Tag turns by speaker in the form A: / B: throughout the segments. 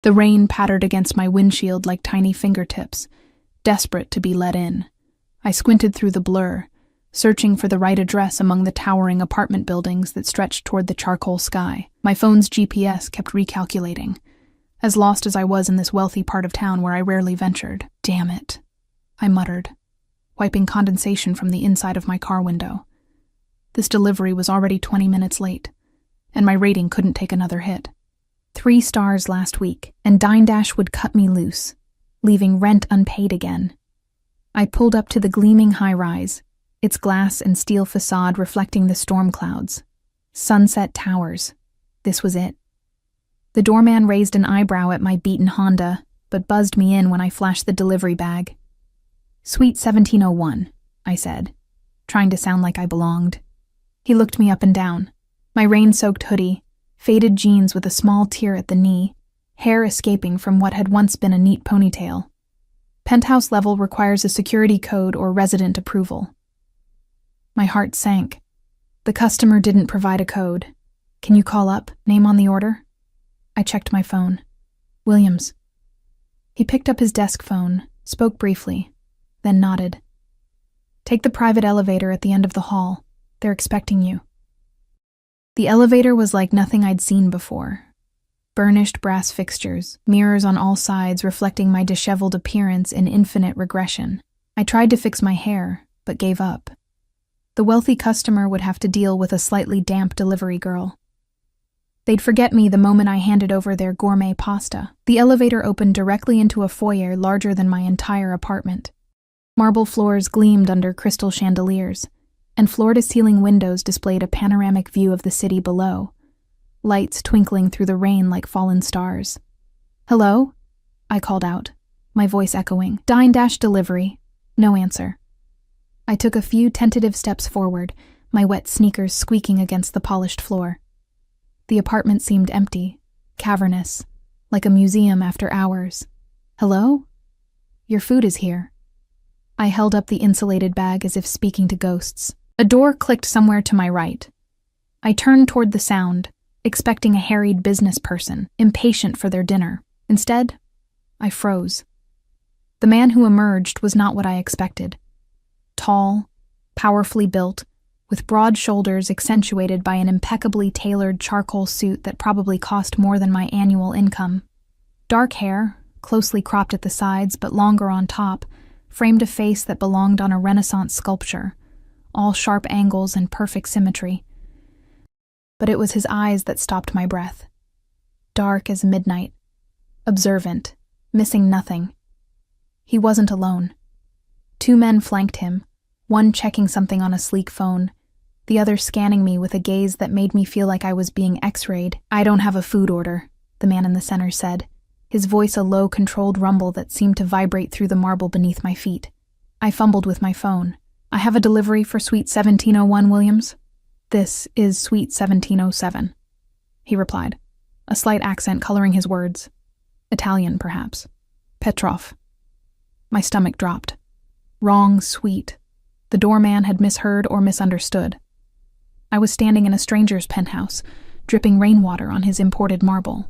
A: The rain pattered against my windshield like tiny fingertips, desperate to be let in. I squinted through the blur, searching for the right address among the towering apartment buildings that stretched toward the charcoal sky. My phone's GPS kept recalculating, as lost as I was in this wealthy part of town where I rarely ventured. Damn it, I muttered, wiping condensation from the inside of my car window. This delivery was already 20 minutes late, and my rating couldn't take another hit. 3 stars last week, and Dine Dash would cut me loose, leaving rent unpaid again. I pulled up to the gleaming high-rise, its glass and steel facade reflecting the storm clouds. Sunset Towers. This was it. The doorman raised an eyebrow at my beaten Honda, but buzzed me in when I flashed the delivery bag. Suite 1701, I said, trying to sound like I belonged. He looked me up and down. My rain-soaked hoodie, faded jeans with a small tear at the knee, hair escaping from what had once been a neat ponytail. Penthouse level requires a security code or resident approval. My heart sank. The customer didn't provide a code. Can you call up? Name on the order? I checked my phone. Williams. He picked up his desk phone, spoke briefly, then nodded. Take the private elevator at the end of the hall. They're expecting you. The elevator was like nothing I'd seen before. Burnished brass fixtures, mirrors on all sides reflecting my disheveled appearance in infinite regression. I tried to fix my hair, but gave up. The wealthy customer would have to deal with a slightly damp delivery girl. They'd forget me the moment I handed over their gourmet pasta. The elevator opened directly into a foyer larger than my entire apartment. Marble floors gleamed under crystal chandeliers, and floor-to-ceiling windows displayed a panoramic view of the city below, lights twinkling through the rain like fallen stars. Hello? I called out, my voice echoing. Dine Dash delivery. No answer. I took a few tentative steps forward, my wet sneakers squeaking against the polished floor. The apartment seemed empty, cavernous, like a museum after hours. Hello? Your food is here. I held up the insulated bag as if speaking to ghosts. A door clicked somewhere to my right. I turned toward the sound, expecting a harried business person, impatient for their dinner. Instead, I froze. The man who emerged was not what I expected. Tall, powerfully built, with broad shoulders accentuated by an impeccably tailored charcoal suit that probably cost more than my annual income. Dark hair, closely cropped at the sides but longer on top, framed a face that belonged on a Renaissance sculpture, all sharp angles and perfect symmetry. But it was his eyes that stopped my breath. Dark as midnight, observant, missing nothing. He wasn't alone. 2 men flanked him, one checking something on a sleek phone, the other scanning me with a gaze that made me feel like I was being x-rayed. I don't have a food order, the man in the center said, his voice a low, controlled rumble that seemed to vibrate through the marble beneath my feet. I fumbled with my phone. I have a delivery for Suite 1701, Williams. This is Suite 1707, he replied, a slight accent coloring his words. Italian, perhaps. Petrov. My stomach dropped. Wrong suite. The doorman had misheard or misunderstood. I was standing in a stranger's penthouse, dripping rainwater on his imported marble.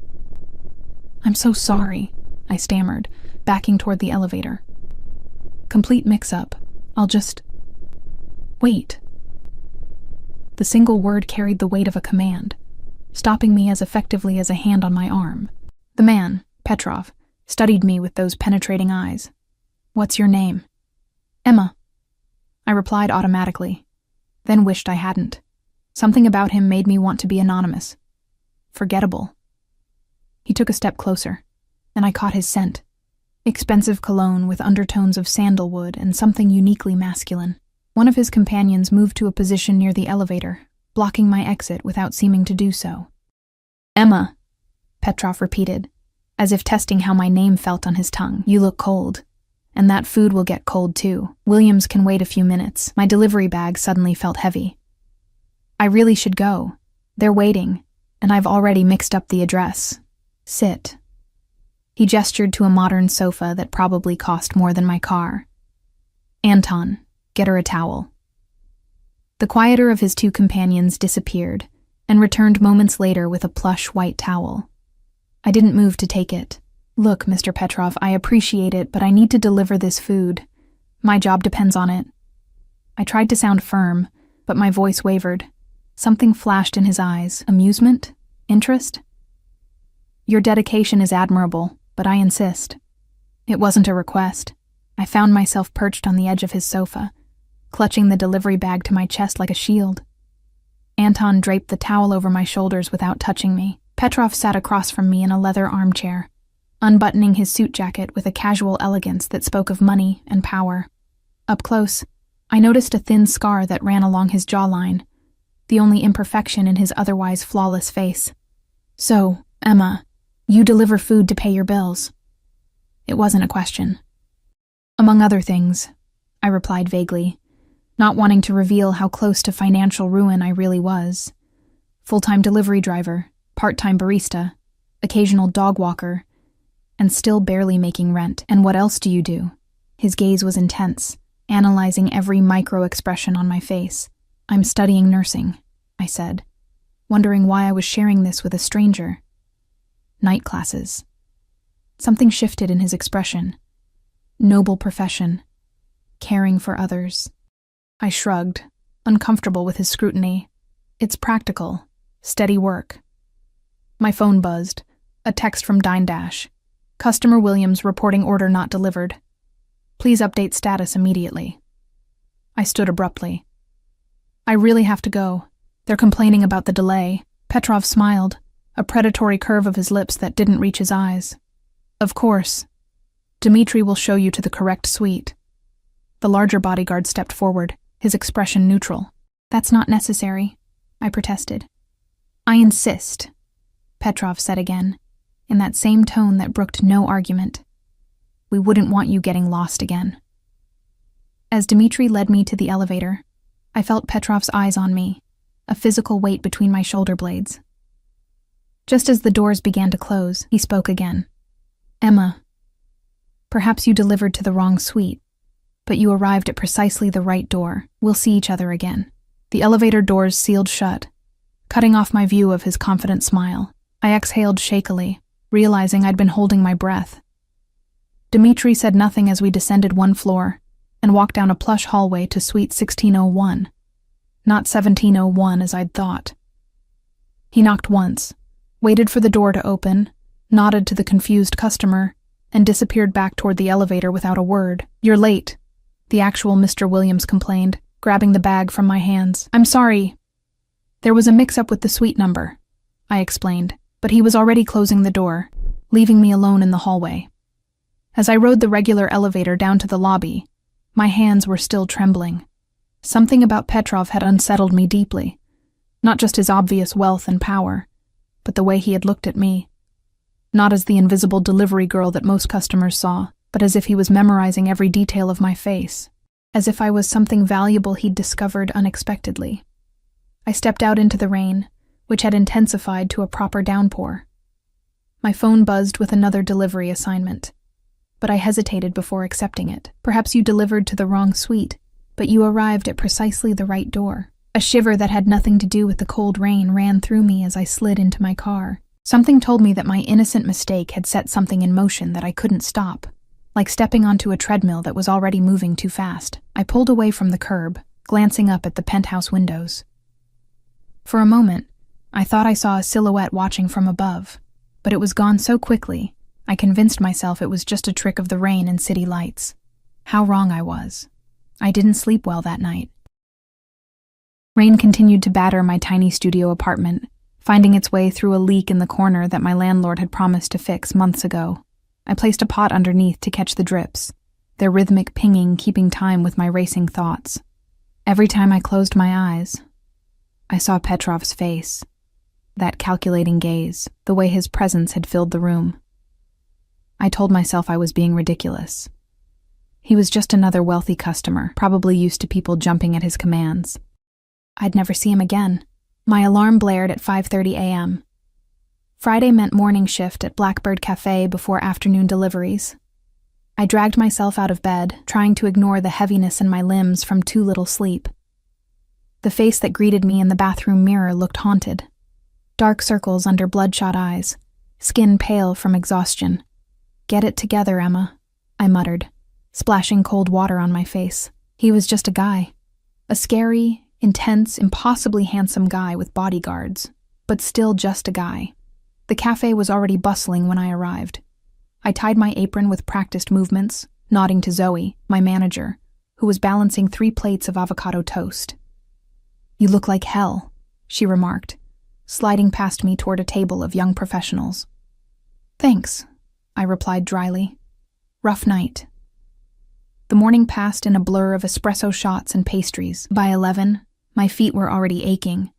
A: I'm so sorry, I stammered, backing toward the elevator. Complete mix-up. I'll just... Wait. The single word carried the weight of a command, stopping me as effectively as a hand on my arm. The man, Petrov, studied me with those penetrating eyes. What's your name? Emma. I replied automatically, then wished I hadn't. Something about him made me want to be anonymous. Forgettable. He took a step closer, and I caught his scent. Expensive cologne with undertones of sandalwood and something uniquely masculine. One of his companions moved to a position near the elevator, blocking my exit without seeming to do so. Emma, Petrov repeated, as if testing how my name felt on his tongue. You look cold. And that food will get cold too. Williams can wait a few minutes. My delivery bag suddenly felt heavy. I really should go. They're waiting, and I've already mixed up the address. Sit. He gestured to a modern sofa that probably cost more than my car. Anton, get her a towel. The quieter of his 2 companions disappeared and returned moments later with a plush white towel. I didn't move to take it. Look, Mr. Petrov, I appreciate it, but I need to deliver this food. My job depends on it. I tried to sound firm, but my voice wavered. Something flashed in his eyes. Amusement? Interest? Your dedication is admirable, but I insist. It wasn't a request. I found myself perched on the edge of his sofa, clutching the delivery bag to my chest like a shield. Anton draped the towel over my shoulders without touching me. Petrov sat across from me in a leather armchair, unbuttoning his suit jacket with a casual elegance that spoke of money and power. Up close, I noticed a thin scar that ran along his jawline, the only imperfection in his otherwise flawless face. So, Emma, you deliver food to pay your bills. It wasn't a question. Among other things, I replied vaguely, not wanting to reveal how close to financial ruin I really was. Full-time delivery driver, part-time barista, occasional dog walker, and still barely making rent. And what else do you do? His gaze was intense, analyzing every micro-expression on my face. I'm studying nursing, I said, wondering why I was sharing this with a stranger. Night classes. Something shifted in his expression. Noble profession. Caring for others. I shrugged, uncomfortable with his scrutiny. It's practical. Steady work. My phone buzzed. A text from Dine Dash. Customer Williams reporting order not delivered. Please update status immediately. I stood abruptly. I really have to go. They're complaining about the delay. Petrov smiled, a predatory curve of his lips that didn't reach his eyes. Of course. Dmitri will show you to the correct suite. The larger bodyguard stepped forward, his expression neutral. That's not necessary, I protested. I insist, Petrov said again, in that same tone that brooked no argument. We wouldn't want you getting lost again. As Dmitri led me to the elevator, I felt Petrov's eyes on me, a physical weight between my shoulder blades. Just as the doors began to close, he spoke again. Emma, perhaps you delivered to the wrong suite, but you arrived at precisely the right door. We'll see each other again. The elevator doors sealed shut, cutting off my view of his confident smile. I exhaled shakily, realizing I'd been holding my breath. Dmitri said nothing as we descended one floor and walked down a plush hallway to suite 1601, not 1701 as I'd thought. He knocked once, waited for the door to open, nodded to the confused customer, and disappeared back toward the elevator without a word. You're late, the actual Mr. Williams complained, grabbing the bag from my hands. I'm sorry. There was a mix-up with the suite number, I explained, but he was already closing the door, leaving me alone in the hallway. As I rode the regular elevator down to the lobby, my hands were still trembling. Something about Petrov had unsettled me deeply, not just his obvious wealth and power, but the way he had looked at me. Not as the invisible delivery girl that most customers saw, but as if he was memorizing every detail of my face, as if I was something valuable he'd discovered unexpectedly. I stepped out into the rain, which had intensified to a proper downpour. My phone buzzed with another delivery assignment, but I hesitated before accepting it. Perhaps you delivered to the wrong suite, but you arrived at precisely the right door. A shiver that had nothing to do with the cold rain ran through me as I slid into my car. Something told me that my innocent mistake had set something in motion that I couldn't stop, like stepping onto a treadmill that was already moving too fast. I pulled away from the curb, glancing up at the penthouse windows. For a moment, I thought I saw a silhouette watching from above, but it was gone so quickly, I convinced myself it was just a trick of the rain and city lights. How wrong I was. I didn't sleep well that night. Rain continued to batter my tiny studio apartment, finding its way through a leak in the corner that my landlord had promised to fix months ago. I placed a pot underneath to catch the drips, their rhythmic pinging keeping time with my racing thoughts. Every time I closed my eyes, I saw Petrov's face, that calculating gaze, the way his presence had filled the room. I told myself I was being ridiculous. He was just another wealthy customer, probably used to people jumping at his commands. I'd never see him again. My alarm blared at 5:30 a.m. Friday meant morning shift at Blackbird Cafe before afternoon deliveries. I dragged myself out of bed, trying to ignore the heaviness in my limbs from too little sleep. The face that greeted me in the bathroom mirror looked haunted. Dark circles under bloodshot eyes, skin pale from exhaustion. "Get it together, Emma," I muttered, splashing cold water on my face. He was just a guy. A scary, intense, impossibly handsome guy with bodyguards, but still just a guy. The cafe was already bustling when I arrived. I tied my apron with practiced movements, nodding to Zoe, my manager, who was balancing 3 plates of avocado toast. "You look like hell," she remarked, sliding past me toward a table of young professionals. "Thanks," I replied dryly. "Rough night." The morning passed in a blur of espresso shots and pastries. By 11, my feet were already aching,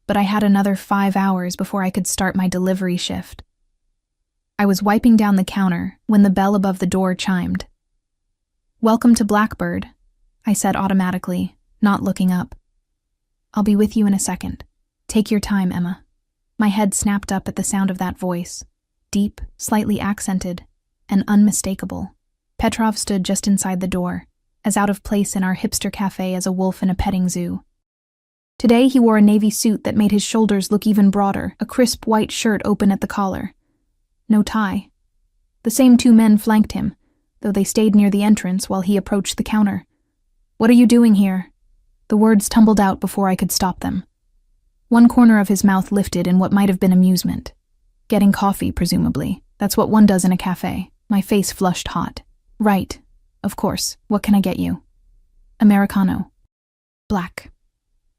A: but I had another 5 hours before I could start my delivery shift. I was wiping down the counter when the bell above the door chimed. "Welcome to Blackbird," I said automatically, not looking up. "I'll be with you in a second. Take your time, Emma." My head snapped up at the sound of that voice, deep, slightly accented, and unmistakable. Petrov stood just inside the door, as out of place in our hipster cafe as a wolf in a petting zoo. Today he wore a navy suit that made his shoulders look even broader, a crisp white shirt open at the collar. No tie. The same 2 men flanked him, though they stayed near the entrance while he approached the counter. "What are you doing here?" The words tumbled out before I could stop them. One corner of his mouth lifted in what might have been amusement. "Getting coffee, presumably. That's what one does in a cafe." My face flushed hot. "Right. Of course. What can I get you?" "Americano." "Black."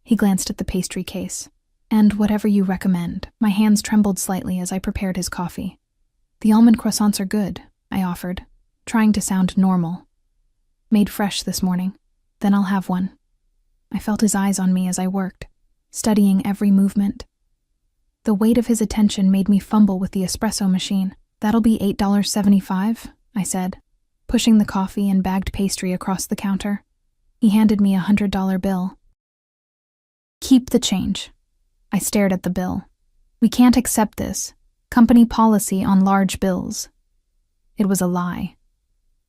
A: He glanced at the pastry case. "And whatever you recommend." My hands trembled slightly as I prepared his coffee. "The almond croissants are good," I offered, trying to sound normal. "Made fresh this morning. Then I'll have one." I felt his eyes on me as I worked, studying every movement. The weight of his attention made me fumble with the espresso machine. "That'll be $8.75, I said, pushing the coffee and bagged pastry across the counter. He handed me a $100 bill. "Keep the change." I stared at the bill. "We can't accept this. Company policy on large bills." It was a lie.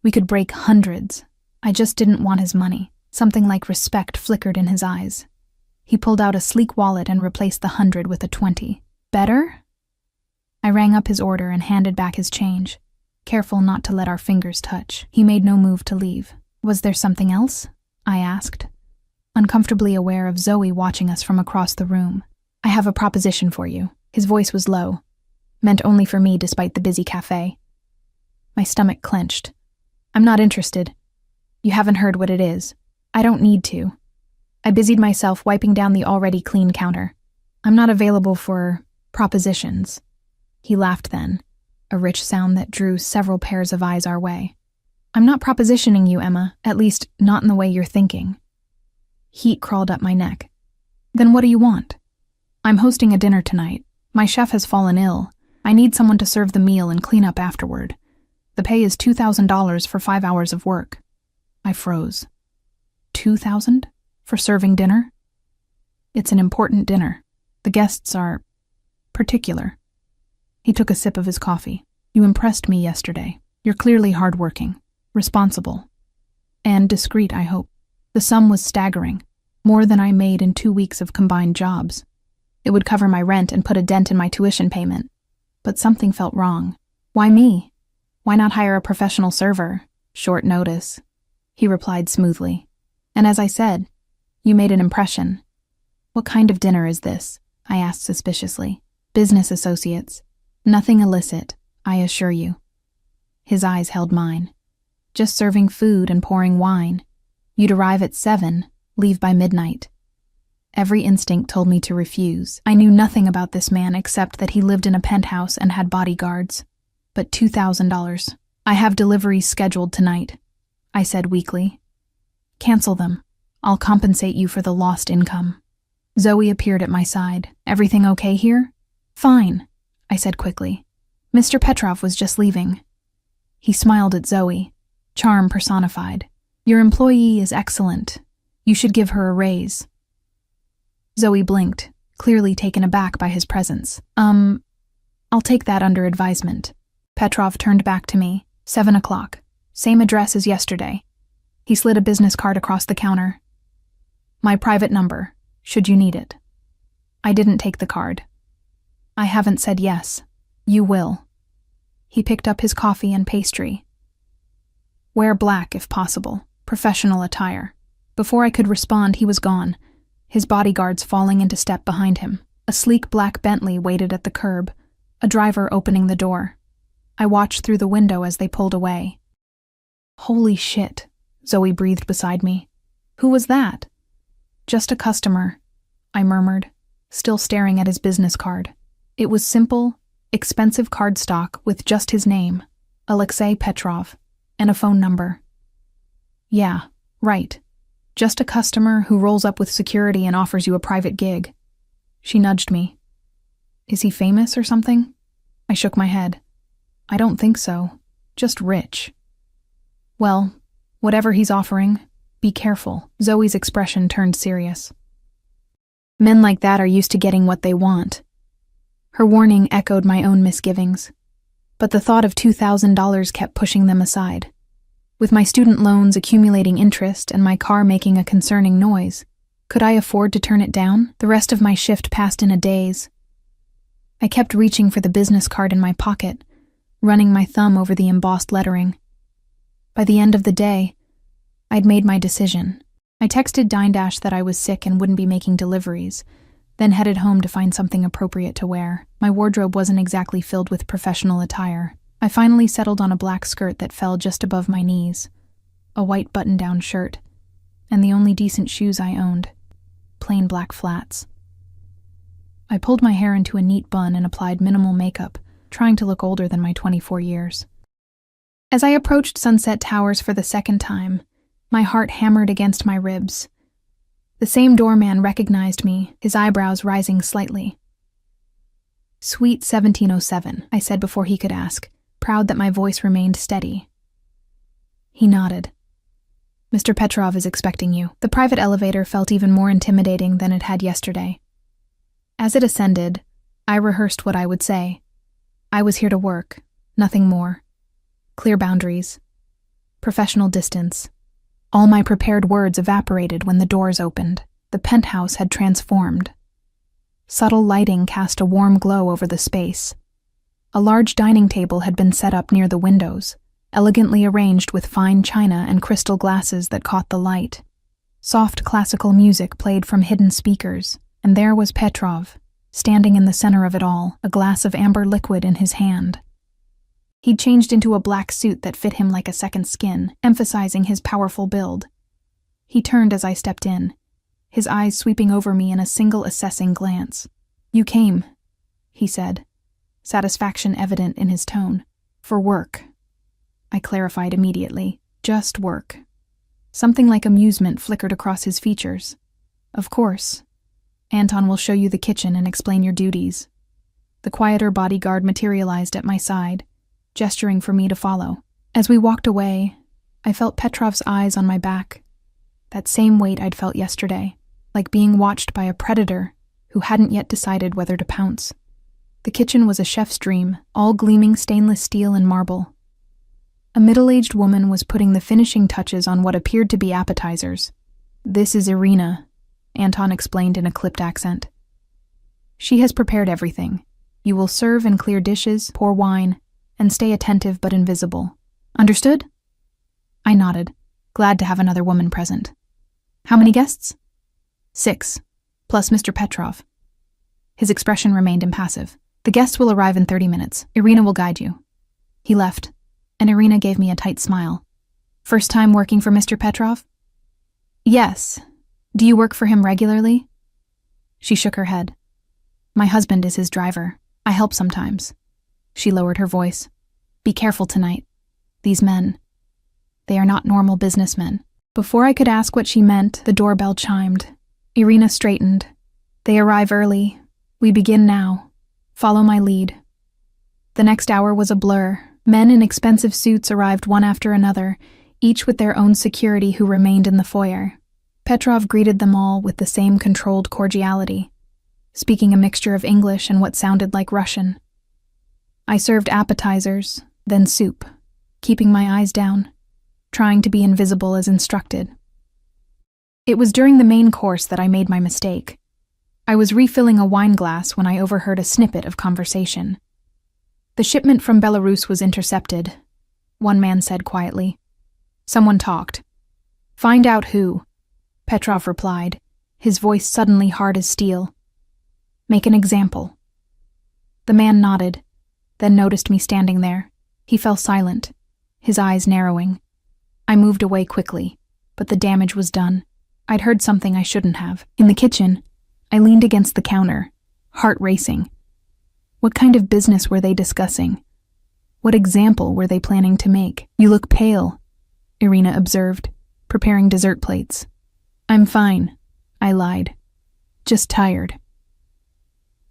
A: We could break hundreds. I just didn't want his money. Something like respect flickered in his eyes. He pulled out a sleek wallet and replaced the 100 with a 20. "Better?" I rang up his order and handed back his change, careful not to let our fingers touch. He made no move to leave. "Was there something else?" I asked, uncomfortably aware of Zoe watching us from across the room. "I have a proposition for you." His voice was low, meant only for me despite the busy cafe. My stomach clenched. "I'm not interested. You haven't heard what it is. I don't need to." I busied myself wiping down the already clean counter. "I'm not available for propositions." He laughed then, a rich sound that drew several pairs of eyes our way. "I'm not propositioning you, Emma, at least not in the way you're thinking." Heat crawled up my neck. "Then what do you want?" "I'm hosting a dinner tonight. My chef has fallen ill. I need someone to serve the meal and clean up afterward. The pay is $2,000 for 5 hours of work." I froze. $2,000? For serving dinner? "It's an important dinner. The guests are particular." He took a sip of his coffee. "You impressed me yesterday. You're clearly hardworking, responsible, and discreet, I hope." The sum was staggering, more than I made in 2 weeks of combined jobs. It would cover my rent and put a dent in my tuition payment. But something felt wrong. "Why me? Why not hire a professional server? Short notice." He replied smoothly. "And as I said, you made an impression." "What kind of dinner is this?" I asked suspiciously. "Business associates. Nothing illicit, I assure you." His eyes held mine. "Just serving food and pouring wine. You'd arrive at 7, leave by midnight." Every instinct told me to refuse. I knew nothing about this man except that he lived in a penthouse and had bodyguards. But $2,000. "I have deliveries scheduled tonight," I said weakly. "Cancel them. I'll compensate you for the lost income." Zoe appeared at my side. "Everything okay here?" "Fine," I said quickly. "Mr. Petrov was just leaving." He smiled at Zoe, charm personified. "Your employee is excellent. You should give her a raise." Zoe blinked, clearly taken aback by his presence. I'll take that under advisement." Petrov turned back to me. 7 o'clock. Same address as yesterday. He slid a business card across the counter. "My private number, should you need it." I didn't take the card. "I haven't said yes." You will. He picked up his coffee and pastry. Wear black if possible, professional attire. Before I could respond, he was gone, his bodyguards falling into step behind him. A sleek black Bentley waited at the curb, a driver opening the door. I watched through the window as they pulled away. Holy shit, Zoe breathed beside me. Who was that? Just a customer, I murmured, still staring at his business card. It was simple, expensive cardstock with just his name, Alexei Petrov, and a phone number. Yeah, right. Just a customer who rolls up with security and offers you a private gig. She nudged me. Is he famous or something? I shook my head. I don't think so. Just rich. Well, whatever he's offering, be careful. Zoe's expression turned serious. Men like that are used to getting what they want. Her warning echoed my own misgivings, but the thought of $2,000 kept pushing them aside. With my student loans accumulating interest and my car making a concerning noise, could I afford to turn it down? The rest of my shift passed in a daze. I kept reaching for the business card in my pocket, running my thumb over the embossed lettering. By the end of the day, I'd made my decision. I texted Dindash that I was sick and wouldn't be making deliveries, then headed home to find something appropriate to wear. My wardrobe wasn't exactly filled with professional attire. I finally settled on a black skirt that fell just above my knees, a white button-down shirt, and the only decent shoes I owned, plain black flats. I pulled my hair into a neat bun and applied minimal makeup, trying to look older than my 24 years. As I approached Sunset Towers for the second time, my heart hammered against my ribs. The same doorman recognized me, his eyebrows rising slightly. Suite 1707, I said before he could ask, proud that my voice remained steady. He nodded. Mr. Petrov is expecting you. The private elevator felt even more intimidating than it had yesterday. As it ascended, I rehearsed what I would say. I was here to work, nothing more. Clear boundaries. Professional distance. All my prepared words evaporated when the doors opened. The penthouse had transformed. Subtle lighting cast a warm glow over the space. A large dining table had been set up near the windows, elegantly arranged with fine china and crystal glasses that caught the light. Soft classical music played from hidden speakers, and there was Petrov, standing in the center of it all, a glass of amber liquid in his hand. He'd changed into a black suit that fit him like a second skin, emphasizing his powerful build. He turned as I stepped in, his eyes sweeping over me in a single assessing glance. You came, he said, satisfaction evident in his tone. For work. I clarified immediately. Just work. Something like amusement flickered across his features. Of course. Anton will show you the kitchen and explain your duties. The quieter bodyguard materialized at my side, gesturing for me to follow. As we walked away, I felt Petrov's eyes on my back. That same weight I'd felt yesterday, like being watched by a predator who hadn't yet decided whether to pounce. The kitchen was a chef's dream, all gleaming stainless steel and marble. A middle-aged woman was putting the finishing touches on what appeared to be appetizers. This is Irina, Anton explained in a clipped accent. She has prepared everything. You will serve and clear dishes, pour wine, and stay attentive but invisible. Understood? I nodded, glad to have another woman present. How many guests? 6, plus Mr. Petrov. His expression remained impassive. The guests will arrive in 30 minutes. Irina will guide you. He left, and Irina gave me a tight smile. First time working for Mr. Petrov? Yes. Do you work for him regularly? She shook her head. My husband is his driver. I help sometimes. She lowered her voice. Be careful tonight. These men. They are not normal businessmen. Before I could ask what she meant, the doorbell chimed. Irina straightened. They arrive early. We begin now. Follow my lead. The next hour was a blur. Men in expensive suits arrived one after another, each with their own security who remained in the foyer. Petrov greeted them all with the same controlled cordiality, speaking a mixture of English and what sounded like Russian. I served appetizers, then soup, keeping my eyes down, trying to be invisible as instructed. It was during the main course that I made my mistake. I was refilling a wine glass when I overheard a snippet of conversation. The shipment from Belarus was intercepted, one man said quietly. Someone talked. Find out who, Petrov replied, his voice suddenly hard as steel. Make an example. The man nodded, then noticed me standing there. He fell silent, his eyes narrowing. I moved away quickly, but the damage was done. I'd heard something I shouldn't have. In the kitchen, I leaned against the counter, heart racing. What kind of business were they discussing? What example were they planning to make? You look pale, Irina observed, preparing dessert plates. I'm fine, I lied. Just tired.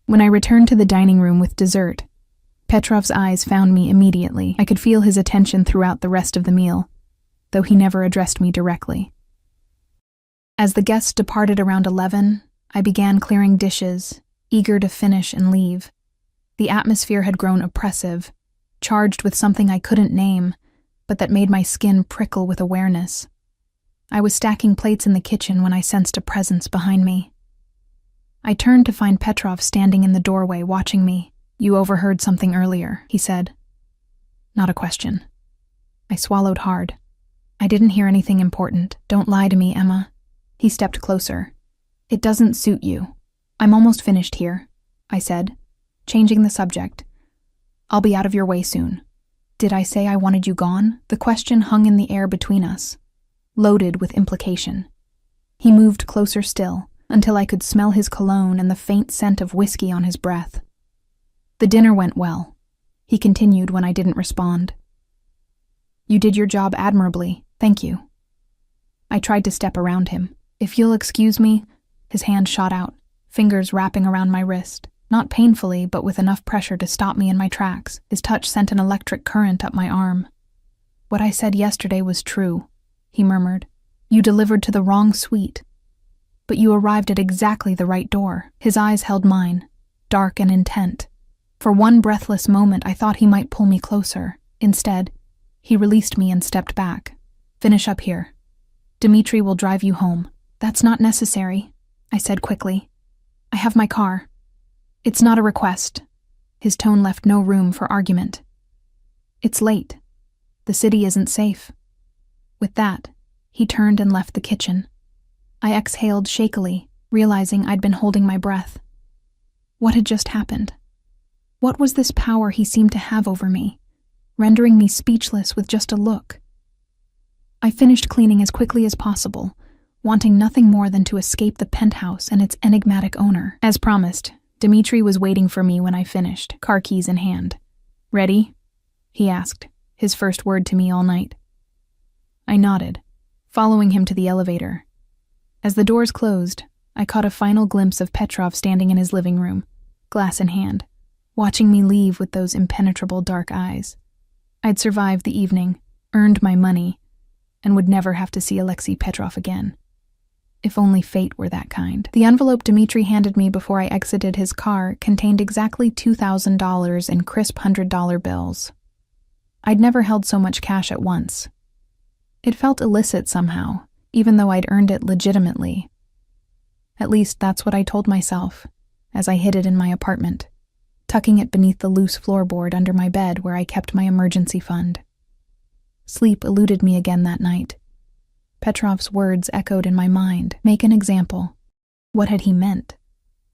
A: When I returned to the dining room with dessert, Petrov's eyes found me immediately. I could feel his attention throughout the rest of the meal, though he never addressed me directly. As the guests departed around 11, I began clearing dishes, eager to finish and leave. The atmosphere had grown oppressive, charged with something I couldn't name, but that made my skin prickle with awareness. I was stacking plates in the kitchen when I sensed a presence behind me. I turned to find Petrov standing in the doorway watching me. You overheard something earlier, he said. Not a question. I swallowed hard. I didn't hear anything important. Don't lie to me, Emma. He stepped closer. It doesn't suit you. I'm almost finished here, I said, changing the subject. I'll be out of your way soon. Did I say I wanted you gone? The question hung in the air between us, loaded with implication. He moved closer still, until I could smell his cologne and the faint scent of whiskey on his breath. The dinner went well, he continued when I didn't respond. You did your job admirably, thank you. I tried to step around him. If you'll excuse me, his hand shot out, fingers wrapping around my wrist, not painfully but with enough pressure to stop me in my tracks. His touch sent an electric current up my arm. What I said yesterday was true, he murmured. You delivered to the wrong suite, but you arrived at exactly the right door. His eyes held mine, dark and intent. For one breathless moment, I thought he might pull me closer. Instead, he released me and stepped back. Finish up here. Dmitri will drive you home. That's not necessary, I said quickly. I have my car. It's not a request. His tone left no room for argument. It's late. The city isn't safe. With that, he turned and left the kitchen. I exhaled shakily, realizing I'd been holding my breath. What had just happened? What was this power he seemed to have over me, rendering me speechless with just a look? I finished cleaning as quickly as possible, wanting nothing more than to escape the penthouse and its enigmatic owner. As promised, Dmitri was waiting for me when I finished, car keys in hand. Ready? He asked, his first word to me all night. I nodded, following him to the elevator. As the doors closed, I caught a final glimpse of Petrov standing in his living room, glass in hand, watching me leave with those impenetrable dark eyes. I'd survived the evening, earned my money, and would never have to see Alexei Petrov again. If only fate were that kind. The envelope Dmitri handed me before I exited his car contained exactly $2,000 in crisp $100 bills. I'd never held so much cash at once. It felt illicit somehow, even though I'd earned it legitimately. At least that's what I told myself, as I hid it in my apartment, tucking it beneath the loose floorboard under my bed where I kept my emergency fund. Sleep eluded me again that night. Petrov's words echoed in my mind. Make an example. What had he meant?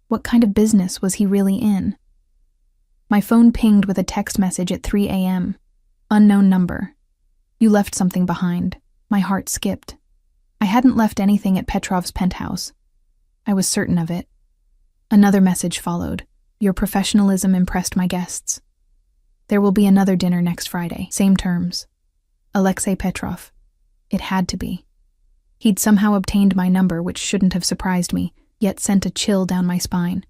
A: What kind of business was he really in? My phone pinged with a text message at 3 a.m. Unknown number. You left something behind. My heart skipped. I hadn't left anything at Petrov's penthouse. I was certain of it. Another message followed. Your professionalism impressed my guests. There will be another dinner next Friday. Same terms. Alexei Petrov. It had to be. He'd somehow obtained my number, which shouldn't have surprised me, yet sent a chill down my spine.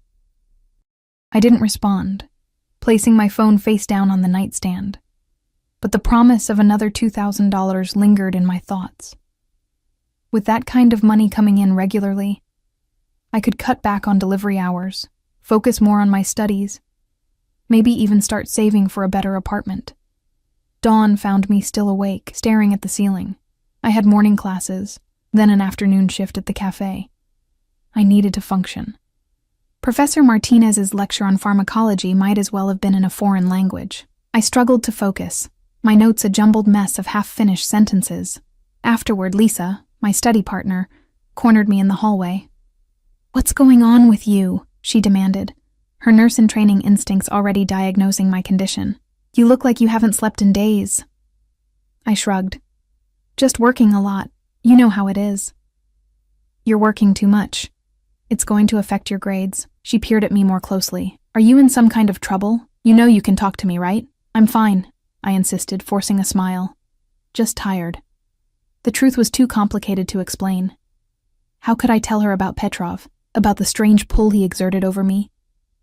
A: I didn't respond, placing my phone face down on the nightstand. But the promise of another $2,000 lingered in my thoughts. With that kind of money coming in regularly, I could cut back on delivery hours, focus more on my studies, maybe even start saving for a better apartment. Dawn found me still awake, staring at the ceiling. I had morning classes, then an afternoon shift at the cafe. I needed to function. Professor Martinez's lecture on pharmacology might as well have been in a foreign language. I struggled to focus, my notes a jumbled mess of half-finished sentences. Afterward, Lisa, my study partner, cornered me in the hallway. "What's going on with you?" she demanded, her nurse-in-training instincts already diagnosing my condition. "You look like you haven't slept in days." I shrugged. "Just working a lot. You know how it is." "You're working too much. It's going to affect your grades." She peered at me more closely. "Are you in some kind of trouble? You know you can talk to me, right?" "I'm fine," I insisted, forcing a smile. "Just tired." The truth was too complicated to explain. How could I tell her about Petrov, about the strange pull he exerted over me,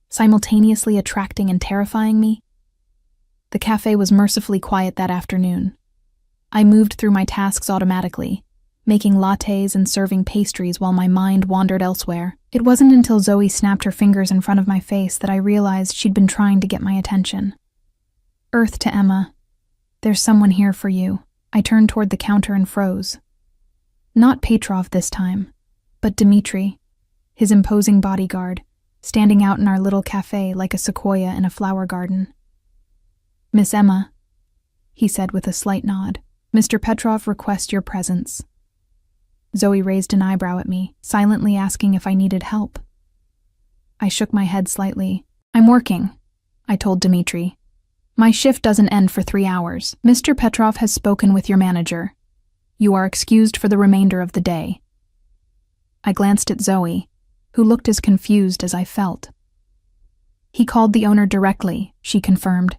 A: simultaneously attracting and terrifying me? The cafe was mercifully quiet that afternoon. I moved through my tasks automatically, making lattes and serving pastries while my mind wandered elsewhere. It wasn't until Zoe snapped her fingers in front of my face that I realized she'd been trying to get my attention. "Earth to Emma. There's someone here for you." I turned toward the counter and froze. Not Petrov this time, but Dmitri, his imposing bodyguard, standing out in our little cafe like a sequoia in a flower garden. "Miss Emma," he said with a slight nod, "Mr. Petrov requests your presence." Zoe raised an eyebrow at me, silently asking if I needed help. I shook my head slightly. "I'm working," I told Dmitri. "My shift doesn't end for 3 hours. Mr. Petrov has spoken with your manager. You are excused for the remainder of the day." I glanced at Zoe, who looked as confused as I felt. "He called the owner directly," she confirmed.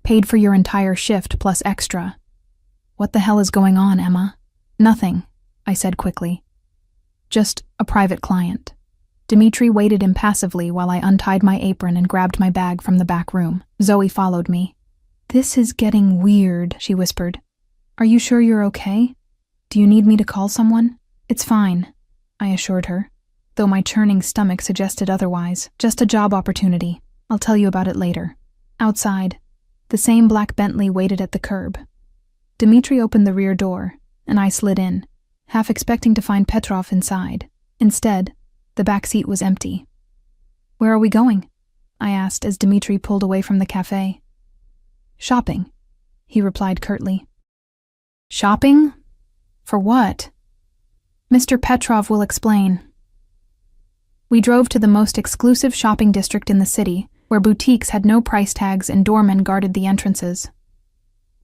A: "Paid for your entire shift plus extra." "What the hell is going on, Emma?" "Nothing," I said quickly. "Just a private client." Dmitri waited impassively while I untied my apron and grabbed my bag from the back room. Zoe followed me. "This is getting weird," she whispered. "Are you sure you're okay? Do you need me to call someone?" "It's fine," I assured her, though my churning stomach suggested otherwise. "Just a job opportunity. I'll tell you about it later." Outside, the same black Bentley waited at the curb. Dmitri opened the rear door, and I slid in, half expecting to find Petrov inside. Instead, the back seat was empty. "Where are we going?" I asked as Dmitri pulled away from the cafe. "Shopping," he replied curtly. "Shopping? For what?" "Mr. Petrov will explain." We drove to the most exclusive shopping district in the city, where boutiques had no price tags and doormen guarded the entrances.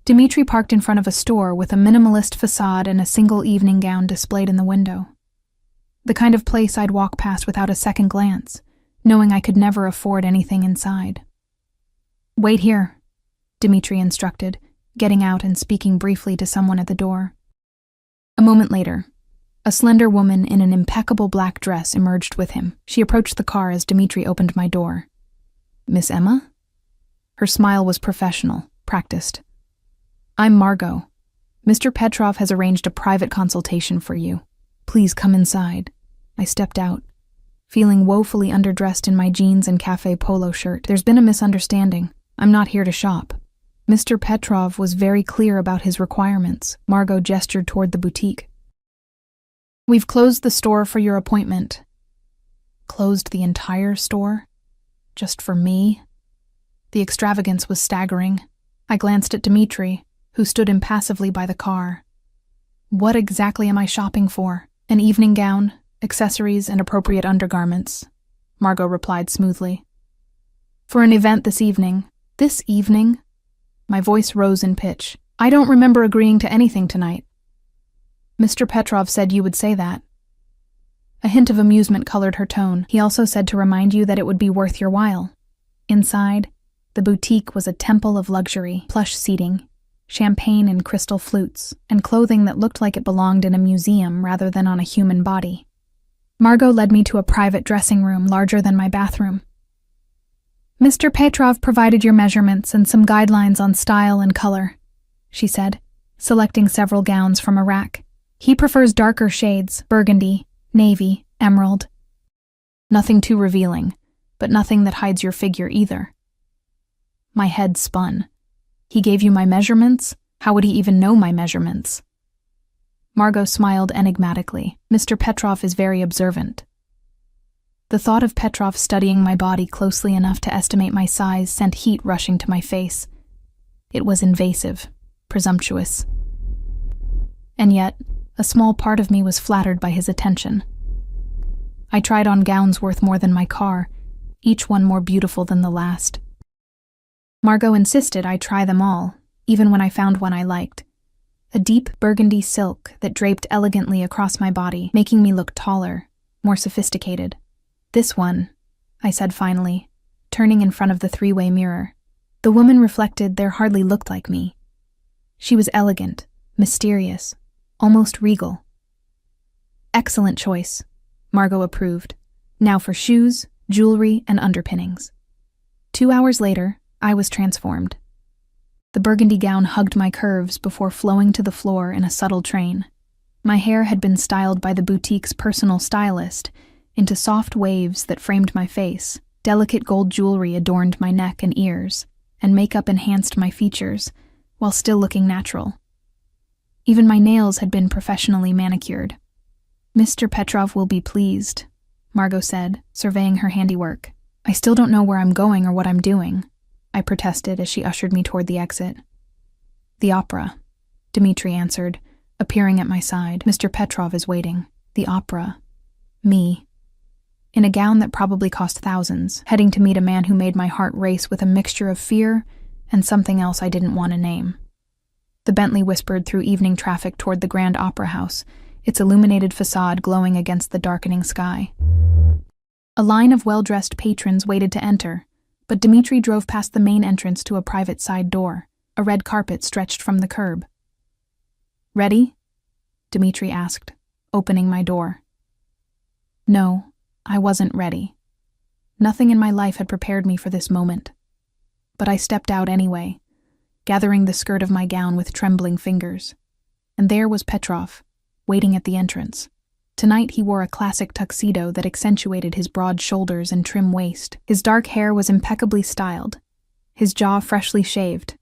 A: Dmitri parked in front of a store with a minimalist facade and a single evening gown displayed in the window. The kind of place I'd walk past without a second glance, knowing I could never afford anything inside. "Wait here," Dmitri instructed, getting out and speaking briefly to someone at the door. A moment later, a slender woman in an impeccable black dress emerged with him. She approached the car as Dmitri opened my door. "Miss Emma?" Her smile was professional, practiced. "I'm Margot. Mr. Petrov has arranged a private consultation for you. Please come inside." I stepped out, feeling woefully underdressed in my jeans and cafe polo shirt. "There's been a misunderstanding. I'm not here to shop." Mr. Petrov was very clear about his requirements. Margot gestured toward the boutique. "We've closed the store for your appointment." Closed the entire store? Just for me? The extravagance was staggering. I glanced at Dmitri, who stood impassively by the car. "What exactly am I shopping for? An evening gown, accessories, and appropriate undergarments," Margot replied smoothly. "For an event this evening." "This evening?" My voice rose in pitch. "I don't remember agreeing to anything tonight." "Mr. Petrov said you would say that." A hint of amusement colored her tone. "He also said to remind you that it would be worth your while." Inside, the boutique was a temple of luxury, plush seating, champagne and crystal flutes, and clothing that looked like it belonged in a museum rather than on a human body. Margot led me to a private dressing room larger than my bathroom. "Mr. Petrov provided your measurements and some guidelines on style and color," she said, selecting several gowns from a rack. "He prefers darker shades, burgundy, navy, emerald. Nothing too revealing, but nothing that hides your figure either." My head spun. "He gave you my measurements? How would he even know my measurements?" Margot smiled enigmatically. "Mr. Petrov is very observant." The thought of Petrov studying my body closely enough to estimate my size sent heat rushing to my face. It was invasive, presumptuous. And yet, a small part of me was flattered by his attention. I tried on gowns worth more than my car, each one more beautiful than the last. Margot insisted I try them all, even when I found one I liked. A deep burgundy silk that draped elegantly across my body, making me look taller, more sophisticated. "This one," I said finally, turning in front of the three-way mirror. The woman reflected there hardly looked like me. She was elegant, mysterious, almost regal. "Excellent choice," Margot approved. "Now for shoes, jewelry, and underpinnings." 2 hours later, I was transformed. The burgundy gown hugged my curves before flowing to the floor in a subtle train. My hair had been styled by the boutique's personal stylist into soft waves that framed my face. Delicate gold jewelry adorned my neck and ears, and makeup enhanced my features, while still looking natural. Even my nails had been professionally manicured. "Mr. Petrov will be pleased," Margot said, surveying her handiwork. "I still don't know where I'm going or what I'm doing," I protested as she ushered me toward the exit. "The opera," Dmitri answered, appearing at my side. "Mr. Petrov is waiting." The opera. Me. In a gown that probably cost thousands, heading to meet a man who made my heart race with a mixture of fear and something else I didn't want to name. The Bentley whispered through evening traffic toward the Grand Opera House, its illuminated facade glowing against the darkening sky. A line of well-dressed patrons waited to enter, but Dmitri drove past the main entrance to a private side door. A red carpet stretched from the curb. "Ready?" Dmitri asked, opening my door. No, I wasn't ready. Nothing in my life had prepared me for this moment. But I stepped out anyway, gathering the skirt of my gown with trembling fingers. And there was Petrov, waiting at the entrance. Tonight he wore a classic tuxedo that accentuated his broad shoulders and trim waist. His dark hair was impeccably styled, his jaw freshly shaved.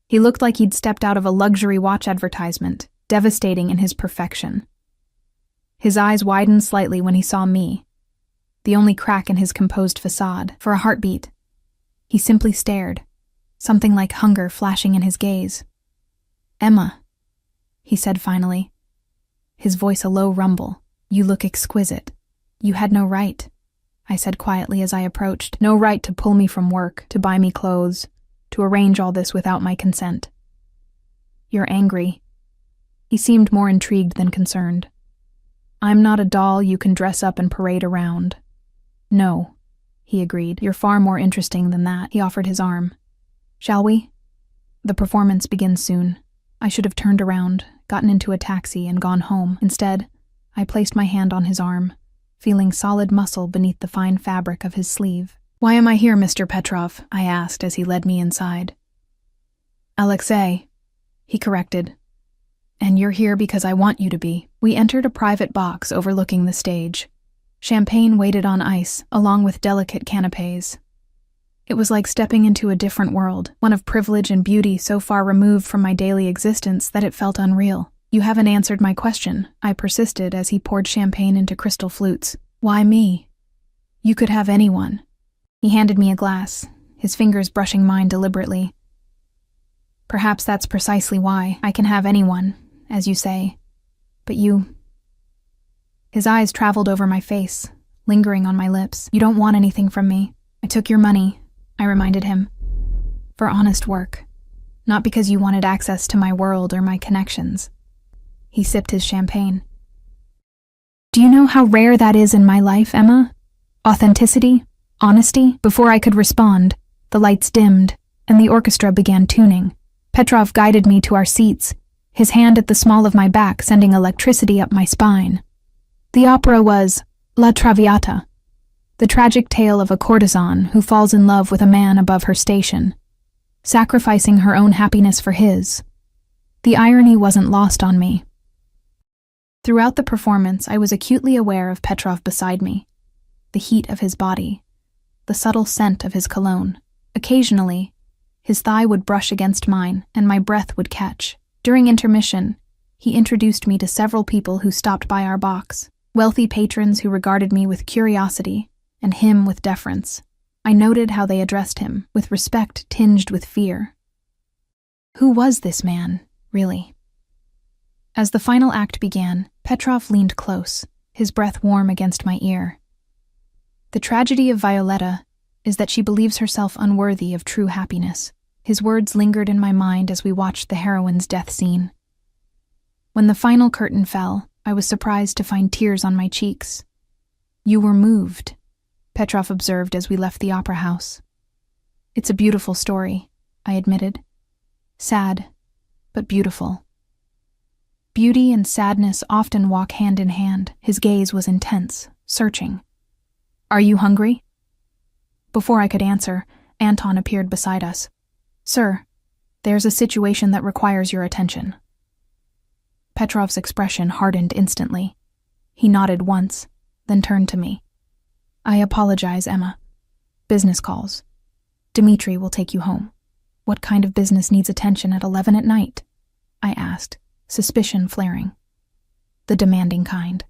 A: He looked like he'd stepped out of a luxury watch advertisement, devastating in his perfection. His eyes widened slightly when he saw me, the only crack in his composed facade. For a heartbeat, he simply stared, something like hunger flashing in his gaze. "Emma," he said finally, his voice a low rumble. "You look exquisite." "You had no right," I said quietly as I approached. "No right to pull me from work, to buy me clothes, to arrange all this without my consent." "You're angry." He seemed more intrigued than concerned. "I'm not a doll you can dress up and parade around." "No," he agreed. "You're far more interesting than that." He offered his arm. "Shall we? The performance begins soon." I should have turned around, gotten into a taxi, and gone home. Instead, I placed my hand on his arm, feeling solid muscle beneath the fine fabric of his sleeve. "Why am I here, Mr. Petrov?" I asked as he led me inside. "Alexei," he corrected. "And you're here because I want you to be." We entered a private box overlooking the stage. Champagne waited on ice, along with delicate canapes. It was like stepping into a different world, one of privilege and beauty so far removed from my daily existence that it felt unreal. "You haven't answered my question," I persisted as he poured champagne into crystal flutes. "Why me? You could have anyone." He handed me a glass, his fingers brushing mine deliberately. "Perhaps that's precisely why. I can have anyone, as you say. But you..." His eyes traveled over my face, lingering on my lips. "You don't want anything from me. I took your money," I reminded him. "For honest work. Not because you wanted access to my world or my connections." He sipped his champagne. "Do you know how rare that is in my life, Emma? Authenticity, honesty." Before I could respond, the lights dimmed, and the orchestra began tuning. Petrov guided me to our seats, his hand at the small of my back sending electricity up my spine. The opera was La Traviata, the tragic tale of a courtesan who falls in love with a man above her station, sacrificing her own happiness for his. The irony wasn't lost on me. Throughout the performance, I was acutely aware of Petrov beside me, the heat of his body, the subtle scent of his cologne. Occasionally, his thigh would brush against mine, and my breath would catch. During intermission, he introduced me to several people who stopped by our box, wealthy patrons who regarded me with curiosity, and him with deference. I noted how they addressed him, with respect tinged with fear. Who was this man, really? As the final act began, Petrov leaned close, his breath warm against my ear. The tragedy of Violetta is that she believes herself unworthy of true happiness. His words lingered in my mind as we watched the heroine's death scene. When the final curtain fell, I was surprised to find tears on my cheeks. You were moved, Petrov observed as we left the opera house. It's a beautiful story, I admitted. Sad, but beautiful. Beauty and sadness often walk hand in hand. His gaze was intense, searching. Are you hungry? Before I could answer, Anton appeared beside us. Sir, there's a situation that requires your attention. Petrov's expression hardened instantly. He nodded once, then turned to me. I apologize, Emma. Business calls. Dmitri will take you home. What kind of business needs attention at 11 at night? I asked, suspicion flaring. The demanding kind.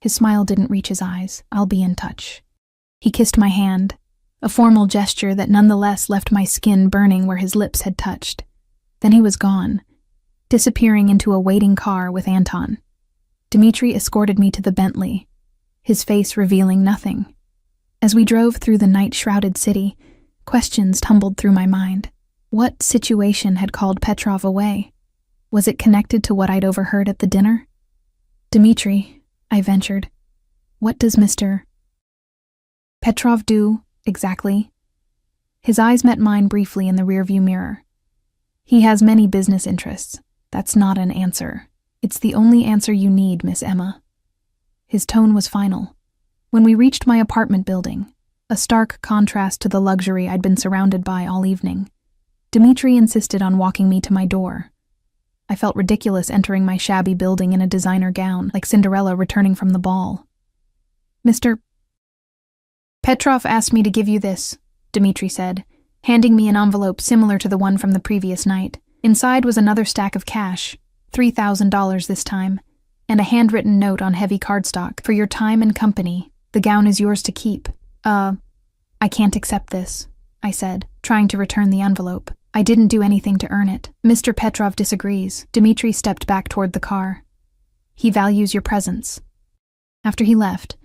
A: His smile didn't reach his eyes. I'll be in touch. He kissed my hand, a formal gesture that nonetheless left my skin burning where his lips had touched. Then he was gone, disappearing into a waiting car with Anton. Dmitri escorted me to the Bentley, his face revealing nothing. As we drove through the night-shrouded city, questions tumbled through my mind. What situation had called Petrov away? Was it connected to what I'd overheard at the dinner? Dmitri, I ventured, what does Mr. Petrov do, exactly? His eyes met mine briefly in the rearview mirror. He has many business interests. That's not an answer. It's the only answer you need, Miss Emma. His tone was final. When we reached my apartment building, a stark contrast to the luxury I'd been surrounded by all evening, Dmitri insisted on walking me to my door. I felt ridiculous entering my shabby building in a designer gown, like Cinderella returning from the ball. Mr. Petrov asked me to give you this, Dmitri said, handing me an envelope similar to the one from the previous night. Inside was another stack of cash, $3,000 this time, and a handwritten note on heavy cardstock. For your time and company, the gown is yours to keep. I can't accept this, I said, trying to return the envelope. I didn't do anything to earn it. Mr. Petrov disagrees. Dmitri stepped back toward the car. He values your presence. After he left,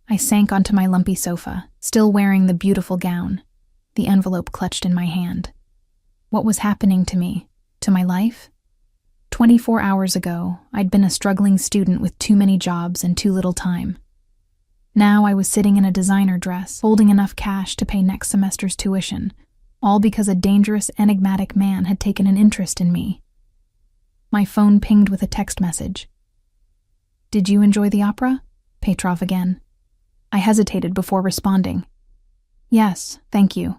A: I sank onto my lumpy sofa, still wearing the beautiful gown, the envelope clutched in my hand. What was happening to me? To my life? 24 hours ago, I'd been a struggling student with too many jobs and too little time. Now I was sitting in a designer dress, holding enough cash to pay next semester's tuition, all because a dangerous, enigmatic man had taken an interest in me. My phone pinged with a text message. Did you enjoy the opera? Petrov again. I hesitated before responding. Yes, thank you.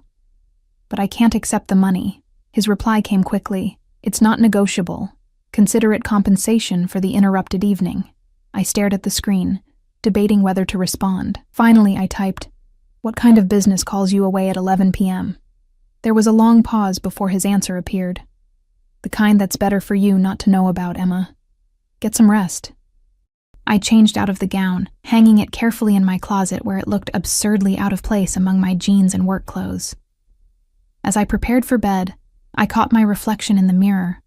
A: But I can't accept the money. His reply came quickly. It's not negotiable. Consider it compensation for the interrupted evening. I stared at the screen, debating whether to respond. Finally, I typed, "What kind of business calls you away at 11 p.m.? There was a long pause before his answer appeared. The kind that's better for you not to know about, Emma. Get some rest. I changed out of the gown, hanging it carefully in my closet where it looked absurdly out of place among my jeans and work clothes. As I prepared for bed, I caught my reflection in the mirror,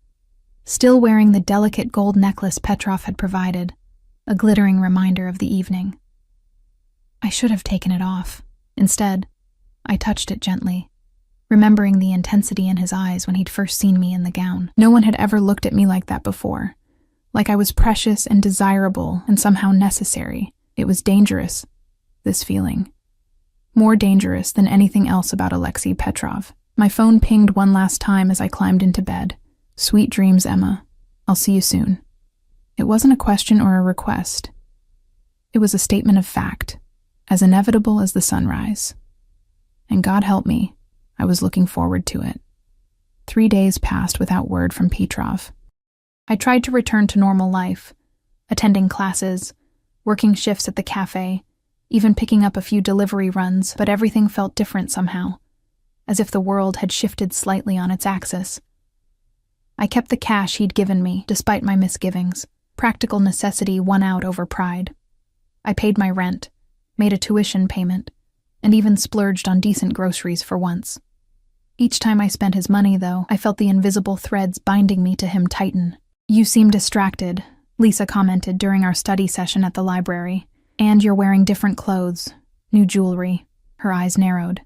A: still wearing the delicate gold necklace Petrov had provided, a glittering reminder of the evening. I should have taken it off. Instead, I touched it gently, remembering the intensity in his eyes when he'd first seen me in the gown. No one had ever looked at me like that before, like I was precious and desirable and somehow necessary. It was dangerous, this feeling. More dangerous than anything else about Alexei Petrov. My phone pinged one last time as I climbed into bed. Sweet dreams, Emma. I'll see you soon. It wasn't a question or a request. It was a statement of fact, as inevitable as the sunrise. And God help me, I was looking forward to it. 3 days passed without word from Petrov. I tried to return to normal life, attending classes, working shifts at the cafe, even picking up a few delivery runs, but everything felt different somehow, as if the world had shifted slightly on its axis. I kept the cash he'd given me, despite my misgivings. Practical necessity won out over pride. I paid my rent, made a tuition payment, and even splurged on decent groceries for once. Each time I spent his money, though, I felt the invisible threads binding me to him tighten. "You seem distracted," Lisa commented during our study session at the library. "And you're wearing different clothes, new jewelry." Her eyes narrowed.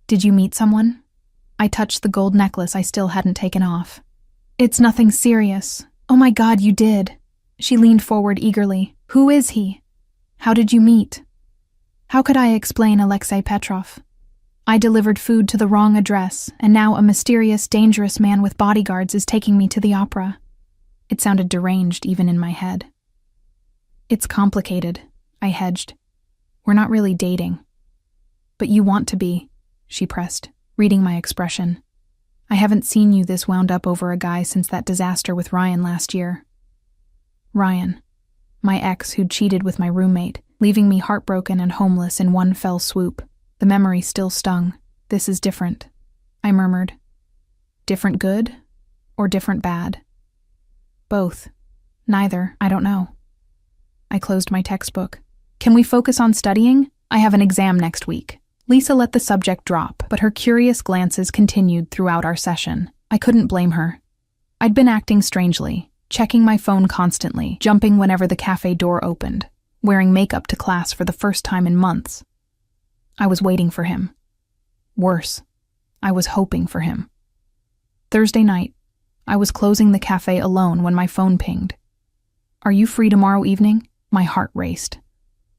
A: "Did you meet someone?" I touched the gold necklace I still hadn't taken off. "It's nothing serious." "Oh my God, you did." She leaned forward eagerly. "Who is he? How did you meet?" How could I explain Alexei Petrov? I delivered food to the wrong address, and now a mysterious, dangerous man with bodyguards is taking me to the opera. It sounded deranged even in my head. "It's complicated," I hedged. "We're not really dating." "But you want to be," she pressed, reading my expression. "I haven't seen you this wound up over a guy since that disaster with Ryan last year." Ryan, my ex who'd cheated with my roommate, leaving me heartbroken and homeless in one fell swoop. The memory still stung. "This is different," I murmured. "Different good or different bad?" "Both. Neither, I don't know." I closed my textbook. "Can we focus on studying? I have an exam next week." Lisa let the subject drop, but her curious glances continued throughout our session. I couldn't blame her. I'd been acting strangely, checking my phone constantly, jumping whenever the cafe door opened, wearing makeup to class for the first time in months. I was waiting for him. Worse, I was hoping for him. Thursday night, I was closing the cafe alone when my phone pinged. "Are you free tomorrow evening?" My heart raced.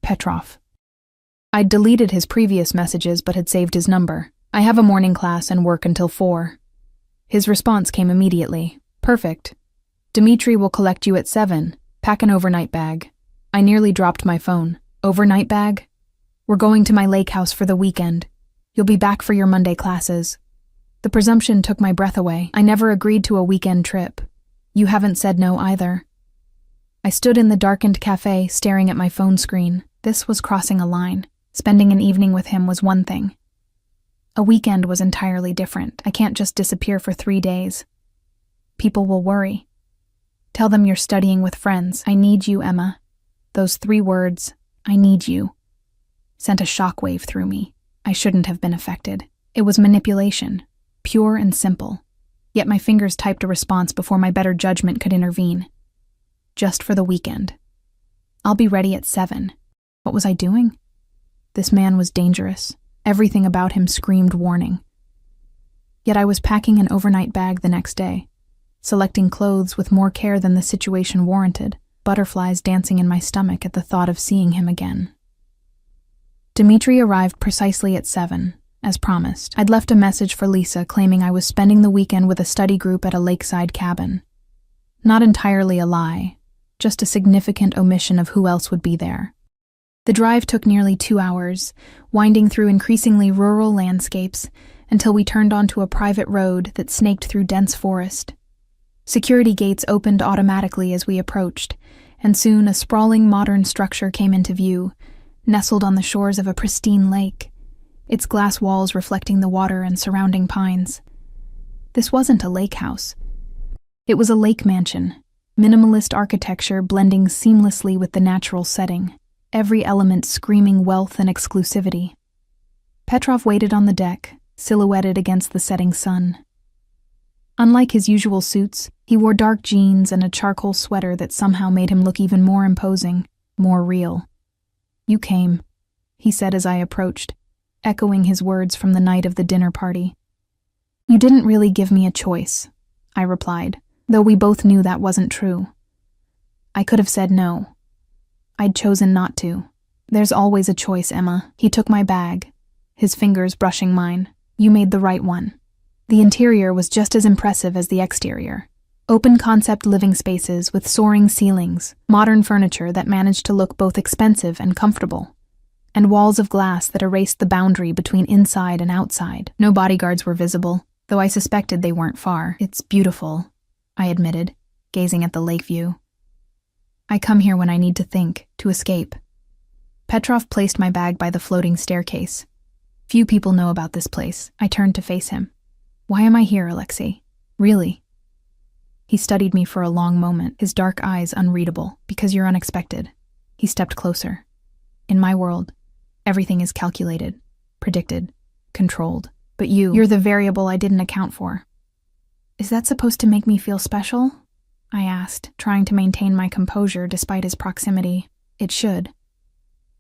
A: Petrov. I'd deleted his previous messages but had saved his number. "I have a morning class and work until 4. His response came immediately. "Perfect. Dmitri will collect you at 7. Pack an overnight bag." I nearly dropped my phone. "Overnight bag? We're going to my lake house for the weekend. You'll be back for your Monday classes." The presumption took my breath away. I never agreed to a weekend trip. "You haven't said no either." I stood in the darkened cafe, staring at my phone screen. This was crossing a line. Spending an evening with him was one thing. A weekend was entirely different. I can't just disappear for 3 days. People will worry. "Tell them you're studying with friends. I need you, Emma." Those 3 words, "I need you," sent a shockwave through me. I shouldn't have been affected. It was manipulation, pure and simple. Yet my fingers typed a response before my better judgment could intervene. "Just for the weekend. I'll be ready at 7. What was I doing? This man was dangerous. Everything about him screamed warning. Yet I was packing an overnight bag the next day, selecting clothes with more care than the situation warranted, butterflies dancing in my stomach at the thought of seeing him again. Dmitri arrived precisely at 7, as promised. I'd left a message for Lisa claiming I was spending the weekend with a study group at a lakeside cabin. Not entirely a lie, just a significant omission of who else would be there. The drive took nearly 2 hours, winding through increasingly rural landscapes until we turned onto a private road that snaked through dense forest. Security gates opened automatically as we approached, and soon a sprawling modern structure came into view, nestled on the shores of a pristine lake, its glass walls reflecting the water and surrounding pines. This wasn't a lake house. It was a lake mansion, minimalist architecture blending seamlessly with the natural setting, every element screaming wealth and exclusivity. Petrov waited on the deck, silhouetted against the setting sun. Unlike his usual suits, he wore dark jeans and a charcoal sweater that somehow made him look even more imposing, more real. "You came," he said as I approached, echoing his words from the night of the dinner party. "You didn't really give me a choice," I replied, though we both knew that wasn't true. I could have said no. I'd chosen not to. "There's always a choice, Emma." He took my bag, his fingers brushing mine. "You made the right one." The interior was just as impressive as the exterior. Open-concept living spaces with soaring ceilings, modern furniture that managed to look both expensive and comfortable, and walls of glass that erased the boundary between inside and outside. No bodyguards were visible, though I suspected they weren't far. "It's beautiful," I admitted, gazing at the lake view. "I come here when I need to think, to escape." Petrov placed my bag by the floating staircase. "Few people know about this place." I turned to face him. "Why am I here, Alexei? Really?" He studied me for a long moment, his dark eyes unreadable. "Because you're unexpected." He stepped closer. "In my world, everything is calculated, predicted, controlled. But you're the variable I didn't account for. Is that supposed to make me feel special? I asked, trying to maintain my composure despite his proximity. It should.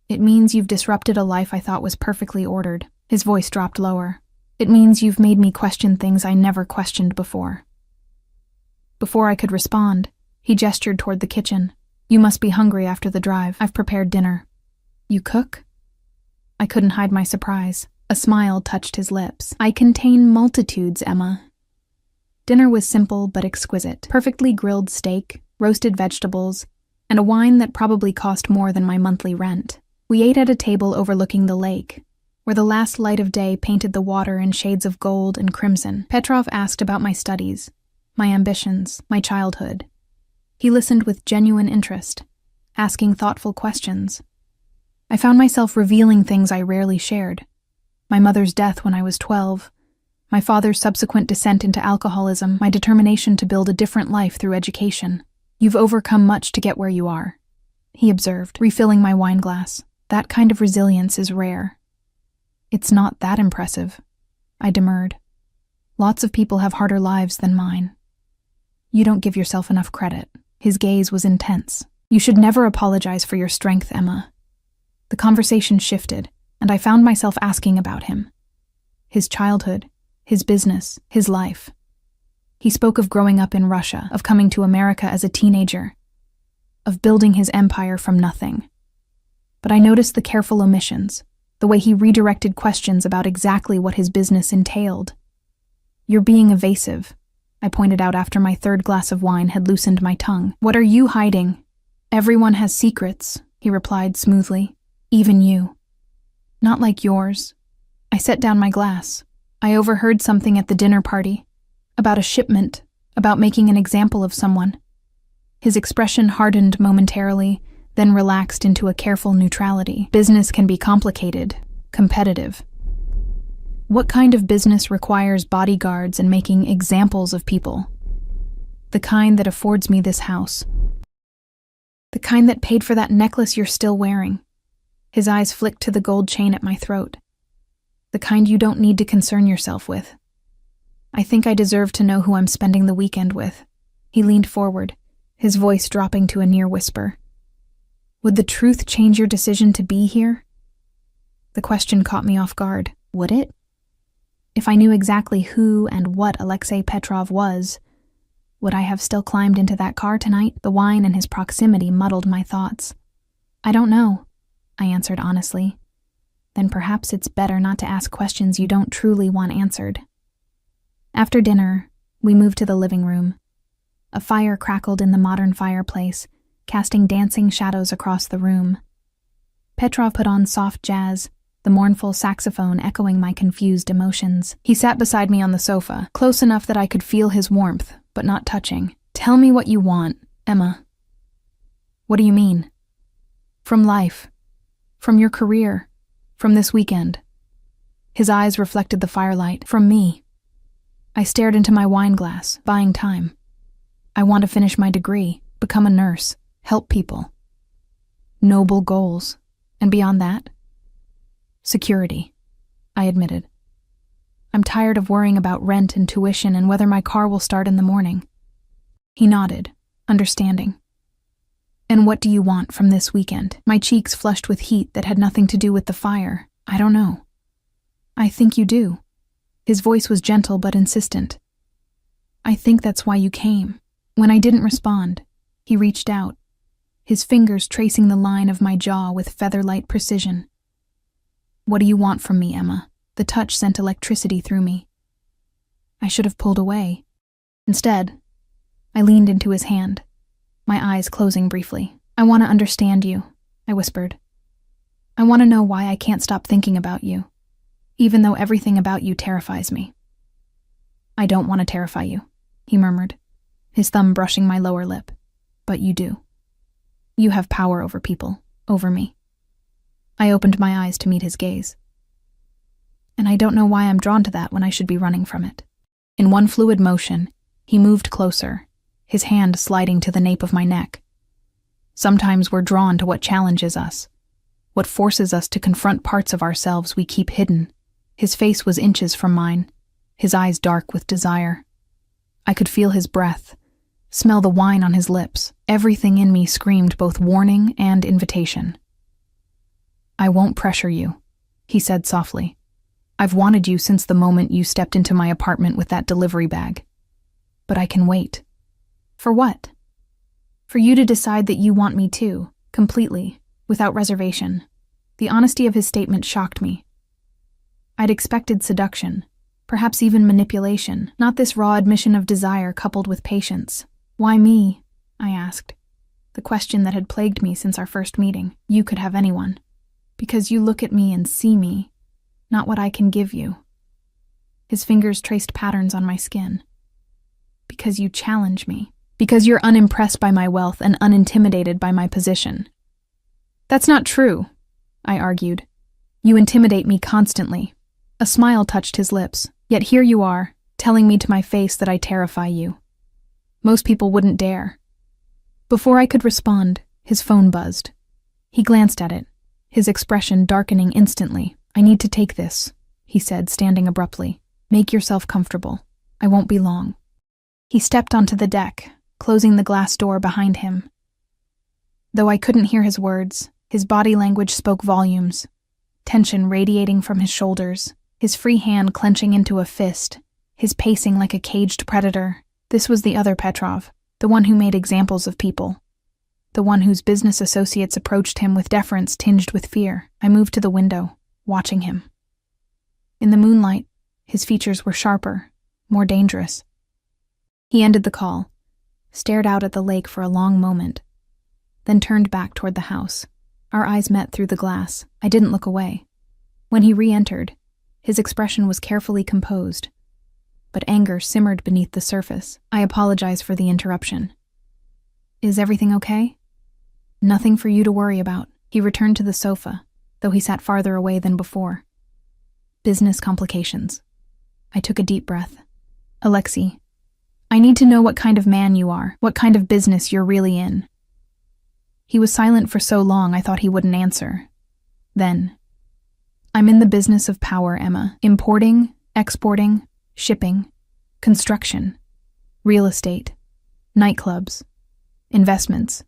A: It means you've disrupted a life I thought was perfectly ordered. His voice dropped lower. It means you've made me question things I never questioned before. Before I could respond, he gestured toward the kitchen. You must be hungry after the drive. I've prepared dinner. You cook? I couldn't hide my surprise. A smile touched his lips. I contain multitudes, Emma. Dinner was simple but exquisite. Perfectly grilled steak, roasted vegetables, and a wine that probably cost more than my monthly rent. We ate at a table overlooking the lake, where the last light of day painted the water in shades of gold and crimson. Petrov asked about my studies, my ambitions, my childhood. He listened with genuine interest, asking thoughtful questions. I found myself revealing things I rarely shared. My mother's death when I was 12, my father's subsequent descent into alcoholism, my determination to build a different life through education. You've overcome much to get where you are, he observed, refilling my wine glass. That kind of resilience is rare. It's not that impressive, I demurred. Lots of people have harder lives than mine. You don't give yourself enough credit. His gaze was intense. You should never apologize for your strength, Emma. The conversation shifted, and I found myself asking about him. His childhood, his business, his life. He spoke of growing up in Russia, of coming to America as a teenager, of building his empire from nothing. But I noticed the careful omissions, the way he redirected questions about exactly what his business entailed. You're being evasive, I pointed out after my third glass of wine had loosened my tongue. What are you hiding? Everyone has secrets, he replied smoothly. Even you. Not like yours. I set down my glass. I overheard something at the dinner party. About a shipment, about making an example of someone. His expression hardened momentarily, then relaxed into a careful neutrality. Business can be complicated, competitive. What kind of business requires bodyguards and making examples of people? The kind that affords me this house. The kind that paid for that necklace you're still wearing. His eyes flicked to the gold chain at my throat. The kind you don't need to concern yourself with. I think I deserve to know who I'm spending the weekend with. He leaned forward, his voice dropping to a near whisper. Would the truth change your decision to be here? The question caught me off guard. Would it? If I knew exactly who and what Alexei Petrov was, would I have still climbed into that car tonight? The wine and his proximity muddled my thoughts. I don't know, I answered honestly. Then perhaps it's better not to ask questions you don't truly want answered. After dinner, we moved to the living room. A fire crackled in the modern fireplace, casting dancing shadows across the room. Petrov put on soft jazz, the mournful saxophone echoing my confused emotions. He sat beside me on the sofa, close enough that I could feel his warmth, but not touching. Tell me what you want, Emma. What do you mean? From life. From your career. From this weekend. His eyes reflected the firelight. From me. I stared into my wine glass, buying time. I want to finish my degree, become a nurse, help people. Noble goals. And beyond that? Security, I admitted. I'm tired of worrying about rent and tuition and whether my car will start in the morning. He nodded, understanding. And what do you want from this weekend? My cheeks flushed with heat that had nothing to do with the fire. I don't know. I think you do. His voice was gentle but insistent. I think that's why you came. When I didn't respond, he reached out, his fingers tracing the line of my jaw with feather-light precision. What do you want from me, Emma? The touch sent electricity through me. I should have pulled away. Instead, I leaned into his hand, my eyes closing briefly. I want to understand you, I whispered. I want to know why I can't stop thinking about you, even though everything about you terrifies me. I don't want to terrify you, he murmured, his thumb brushing my lower lip. But you do. You have power over people, over me. I opened my eyes to meet his gaze. And I don't know why I'm drawn to that when I should be running from it. In one fluid motion, he moved closer, his hand sliding to the nape of my neck. Sometimes we're drawn to what challenges us, what forces us to confront parts of ourselves we keep hidden. His face was inches from mine, his eyes dark with desire. I could feel his breath, smell the wine on his lips. Everything in me screamed both warning and invitation. "I won't pressure you," he said softly. "I've wanted you since the moment you stepped into my apartment with that delivery bag. But I can wait." "For what?" "For you to decide that you want me too, completely, without reservation." The honesty of his statement shocked me. I'd expected seduction, perhaps even manipulation, not this raw admission of desire coupled with patience. "Why me?" I asked. The question that had plagued me since our first meeting. "You could have anyone. Because you look at me and see me, not what I can give you." His fingers traced patterns on my skin. "Because you challenge me. Because you're unimpressed by my wealth and unintimidated by my position." "That's not true," I argued. "You intimidate me constantly." A smile touched his lips. "Yet here you are, telling me to my face that I terrify you. Most people wouldn't dare." Before I could respond, his phone buzzed. He glanced at it, his expression darkening instantly. "I need to take this," he said, standing abruptly. "Make yourself comfortable. I won't be long." He stepped onto the deck, closing the glass door behind him. Though I couldn't hear his words, his body language spoke volumes. Tension radiating from his shoulders, his free hand clenching into a fist, his pacing like a caged predator. This was the other Petrov, the one who made examples of people. The one whose business associates approached him with deference tinged with fear. I moved to the window, watching him. In the moonlight, his features were sharper, more dangerous. He ended the call, stared out at the lake for a long moment, then turned back toward the house. Our eyes met through the glass. I didn't look away. When he re-entered, his expression was carefully composed, but anger simmered beneath the surface. "I apologize for the interruption. Is everything okay?" "Nothing for you to worry about." He returned to the sofa, though he sat farther away than before. "Business complications." I took a deep breath. "Alexei, I need to know what kind of man you are, what kind of business you're really in." He was silent for so long I thought he wouldn't answer. Then, "I'm in the business of power, Emma. Importing, exporting, shipping, construction, real estate, nightclubs, investments.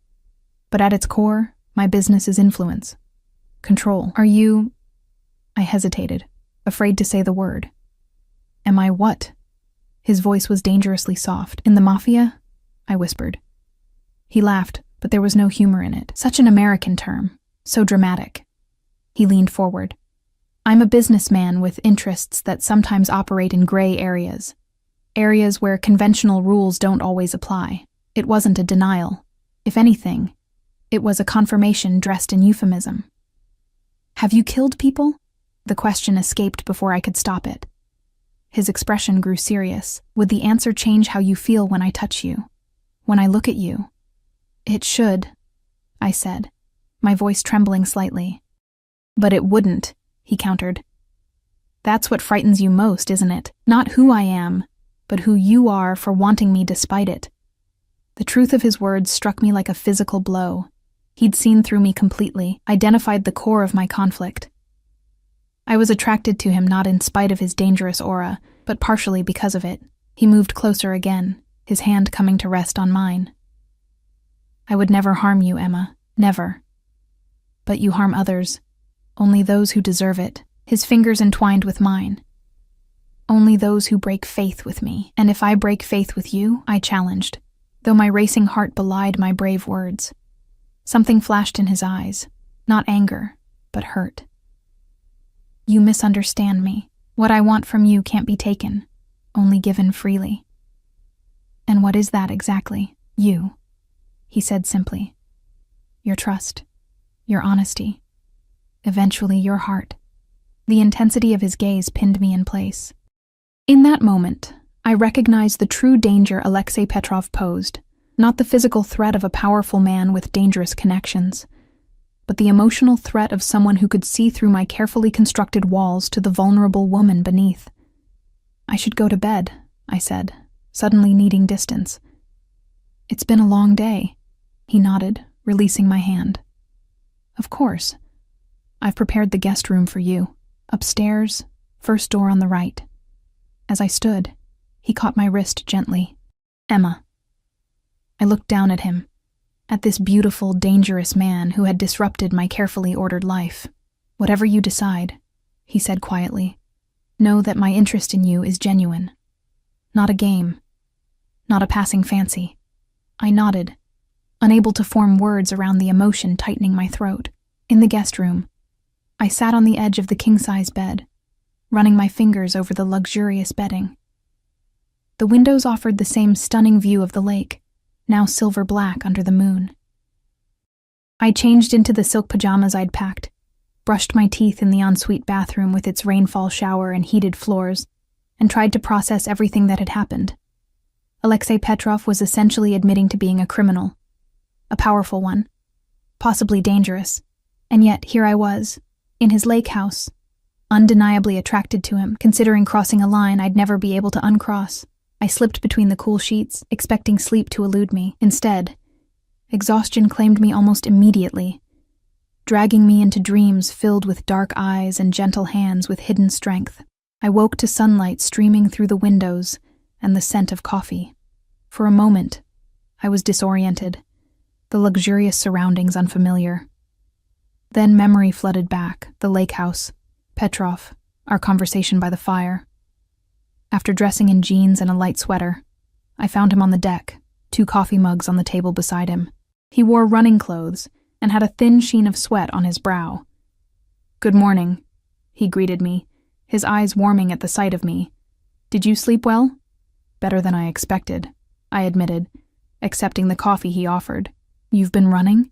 A: But at its core, my business is influence, control." "Are you—" I hesitated, afraid to say the word. "Am I what?" His voice was dangerously soft. "In the Mafia?" I whispered. He laughed, but there was no humor in it. "Such an American term, so dramatic." He leaned forward. "I'm a businessman with interests that sometimes operate in gray areas. Areas where conventional rules don't always apply." It wasn't a denial. If anything, it was a confirmation dressed in euphemism. "Have you killed people?" The question escaped before I could stop it. His expression grew serious. "Would the answer change how you feel when I touch you? When I look at you?" "It should," I said, my voice trembling slightly. "But it wouldn't," he countered. "That's what frightens you most, isn't it? Not who I am, but who you are for wanting me despite it." The truth of his words struck me like a physical blow. He'd seen through me completely, identified the core of my conflict. I was attracted to him not in spite of his dangerous aura, but partially because of it. He moved closer again, his hand coming to rest on mine. "I would never harm you, Emma, never. But you harm others, only those who deserve it." His fingers entwined with mine. "Only those who break faith with me. And if I break faith with you," I challenged, though my racing heart belied my brave words. Something flashed in his eyes, not anger, but hurt. "You misunderstand me. What I want from you can't be taken, only given freely." "And what is that exactly?" "You," he said simply. "Your trust, your honesty, eventually your heart." The intensity of his gaze pinned me in place. In that moment, I recognized the true danger Alexei Petrov posed, not the physical threat of a powerful man with dangerous connections, but the emotional threat of someone who could see through my carefully constructed walls to the vulnerable woman beneath. "I should go to bed," I said, suddenly needing distance. "It's been a long day," he nodded, releasing my hand. "Of course. I've prepared the guest room for you. Upstairs, First door on the right. As I stood, he caught my wrist gently. Emma. I looked down at him, at this beautiful, dangerous man who had disrupted my carefully ordered life. Whatever you decide, he said quietly, know that my interest in you is genuine. Not a game. Not a passing fancy. I nodded, unable to form words around the emotion tightening my throat. In the guest room, I sat on the edge of the king-size bed, running my fingers over the luxurious bedding. The windows offered the same stunning view of the lake, now silver-black under the moon. I changed into the silk pajamas I'd packed, brushed my teeth in the ensuite bathroom with its rainfall shower and heated floors, and tried to process everything that had happened. Alexei Petrov was essentially admitting to being a criminal, a powerful one, possibly dangerous, and yet here I was, in his lake house, undeniably attracted to him, considering crossing a line I'd never be able to uncross. I slipped between the cool sheets, expecting sleep to elude me. Instead, exhaustion claimed me almost immediately, dragging me into dreams filled with dark eyes and gentle hands with hidden strength. I woke to sunlight streaming through the windows and the scent of coffee. For a moment, I was disoriented, the luxurious surroundings unfamiliar. Then memory flooded back, the lake house, Petrov, our conversation by the fire. After dressing in jeans and a light sweater, I found him on the deck, 2 coffee mugs on the table beside him. He wore running clothes and had a thin sheen of sweat on his brow. "Good morning," he greeted me, his eyes warming at the sight of me. "Did you sleep well?" "Better than I expected," I admitted, accepting the coffee he offered. "You've been running?"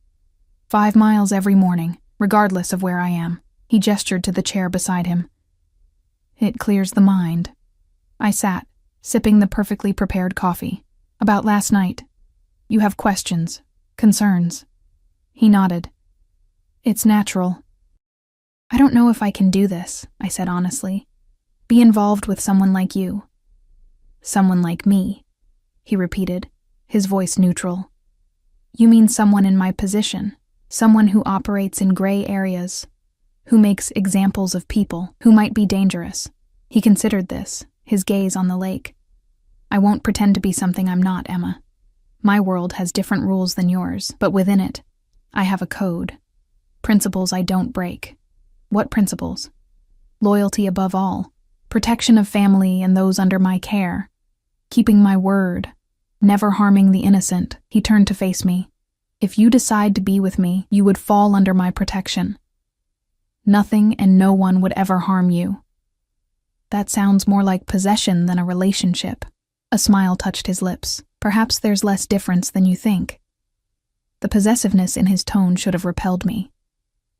A: 5 miles every morning, regardless of where I am. He gestured to the chair beside him. "It clears the mind." I sat, sipping the perfectly prepared coffee. "About last night. You have questions, concerns." He nodded. "It's natural." "I don't know if I can do this," I said honestly. "Be involved with someone like you." "Someone like me," he repeated, his voice neutral. "You mean someone in my position, someone who operates in gray areas, who makes examples of people, who might be dangerous." He considered this, his gaze on the lake. "I won't pretend to be something I'm not, Emma. My world has different rules than yours, but within it, I have a code. Principles I don't break." "What principles?" "Loyalty above all, protection of family and those under my care, keeping my word, never harming the innocent." He turned to face me. "If you decide to be with me, you would fall under my protection. Nothing and no one would ever harm you." "That sounds more like possession than a relationship." A smile touched his lips. "Perhaps there's less difference than you think." The possessiveness in his tone should have repelled me.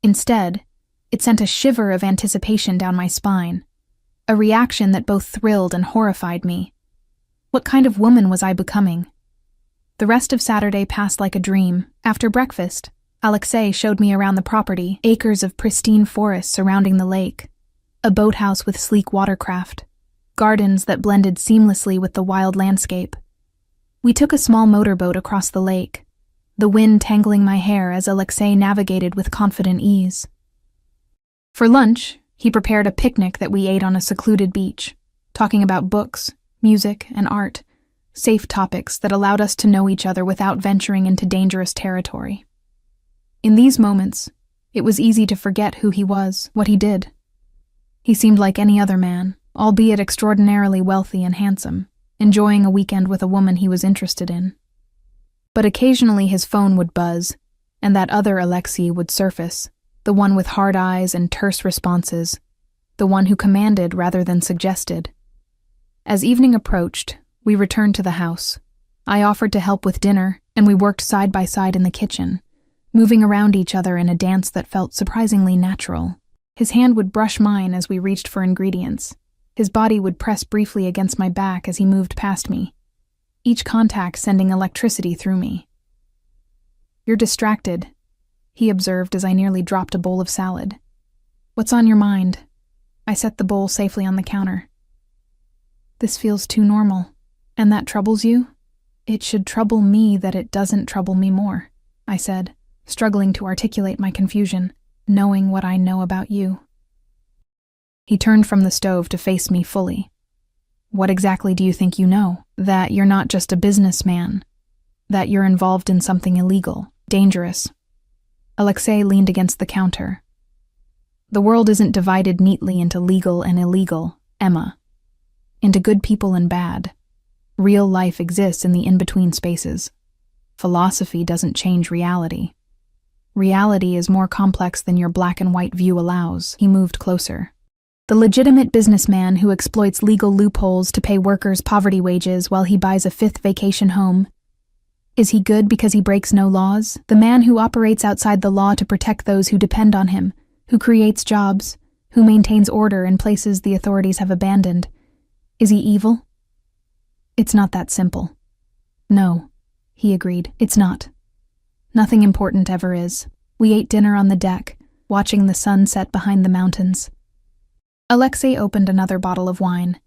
A: Instead, it sent a shiver of anticipation down my spine, a reaction that both thrilled and horrified me. What kind of woman was I becoming? The rest of Saturday passed like a dream. After breakfast, Alexei showed me around the property, acres of pristine forest surrounding the lake, a boathouse with sleek watercraft, gardens that blended seamlessly with the wild landscape. We took a small motorboat across the lake, the wind tangling my hair as Alexei navigated with confident ease. For lunch, he prepared a picnic that we ate on a secluded beach, talking about books, music, and art, safe topics that allowed us to know each other without venturing into dangerous territory. In these moments, it was easy to forget who he was, what he did. He seemed like any other man, albeit extraordinarily wealthy and handsome, enjoying a weekend with a woman he was interested in. But occasionally his phone would buzz, and that other Alexei would surface, the one with hard eyes and terse responses, the one who commanded rather than suggested. As evening approached, we returned to the house. I offered to help with dinner, and we worked side by side in the kitchen, moving around each other in a dance that felt surprisingly natural. His hand would brush mine as we reached for ingredients. His body would press briefly against my back as he moved past me, each contact sending electricity through me. "You're distracted," he observed as I nearly dropped a bowl of salad. "What's on your mind?" I set the bowl safely on the counter. "This feels too normal. And that troubles you?" "It should trouble me that it doesn't trouble me more," I said, struggling to articulate my confusion, knowing what I know about you. He turned from the stove to face me fully. What exactly do you think you know? That you're not just a businessman. That you're involved in something illegal, dangerous. Alexei leaned against the counter. The world isn't divided neatly into legal and illegal, Emma. Into good people and bad. Real life exists in the in-between spaces. Philosophy doesn't change reality. Reality is more complex than your black and white view allows. He moved closer. The legitimate businessman who exploits legal loopholes to pay workers poverty wages while he buys a 5th vacation home. Is he good because he breaks no laws? The man who operates outside the law to protect those who depend on him, who creates jobs, who maintains order in places the authorities have abandoned. Is he evil? It's not that simple. No, he agreed, it's not. Nothing important ever is. We ate dinner on the deck, watching the sun set behind the mountains. Alexei opened another bottle of wine,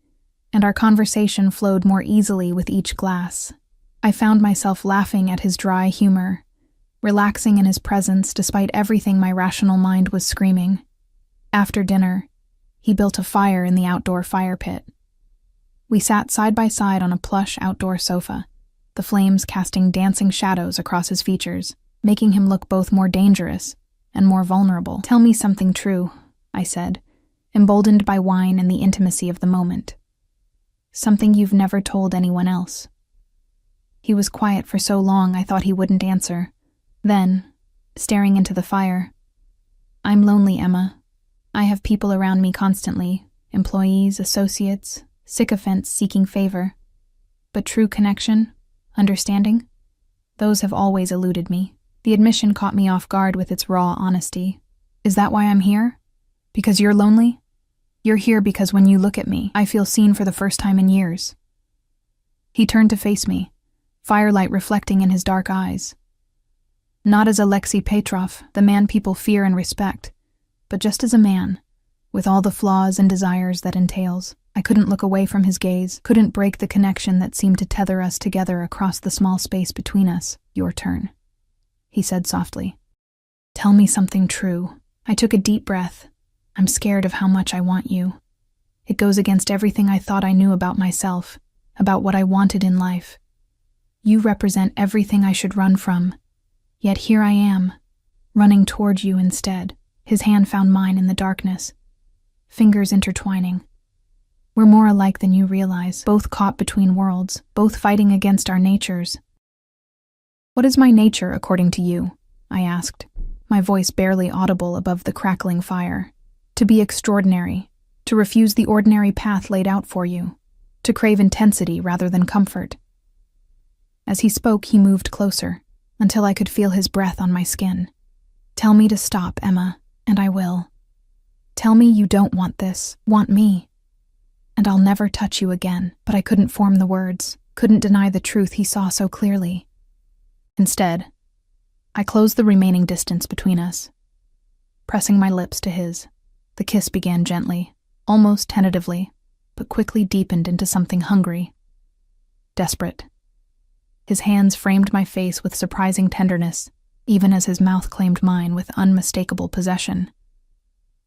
A: and our conversation flowed more easily with each glass. I found myself laughing at his dry humor, relaxing in his presence despite everything my rational mind was screaming. After dinner, he built a fire in the outdoor fire pit. We sat side by side on a plush outdoor sofa, the flames casting dancing shadows across his features, making him look both more dangerous and more vulnerable. Tell me something true, I said, emboldened by wine and the intimacy of the moment. Something you've never told anyone else. He was quiet for so long I thought he wouldn't answer. Then, staring into the fire, I'm lonely, Emma. I have people around me constantly, employees, associates, sycophants seeking favor. But true connection, understanding, those have always eluded me. The admission caught me off guard with its raw honesty. Is that why I'm here? Because you're lonely? You're here because when you look at me, I feel seen for the first time in years. He turned to face me, firelight reflecting in his dark eyes. Not as Alexei Petrov, the man people fear and respect, but just as a man, with all the flaws and desires that entails. I couldn't look away from his gaze, couldn't break the connection that seemed to tether us together across the small space between us. Your turn, he said softly. Tell me something true. I took a deep breath. I'm scared of how much I want you. It goes against everything I thought I knew about myself, about what I wanted in life. You represent everything I should run from. Yet here I am, running toward you instead. His hand found mine in the darkness, fingers intertwining. We're more alike than you realize, both caught between worlds, both fighting against our natures. What is my nature, according to you? I asked, my voice barely audible above the crackling fire. To be extraordinary, to refuse the ordinary path laid out for you, to crave intensity rather than comfort. As he spoke, he moved closer, until I could feel his breath on my skin. Tell me to stop, Emma, and I will. Tell me you don't want this, want me. And I'll never touch you again. But I couldn't form the words, couldn't deny the truth he saw so clearly. Instead, I closed the remaining distance between us. Pressing my lips to his, the kiss began gently, almost tentatively, but quickly deepened into something hungry, desperate. His hands framed my face with surprising tenderness, even as his mouth claimed mine with unmistakable possession.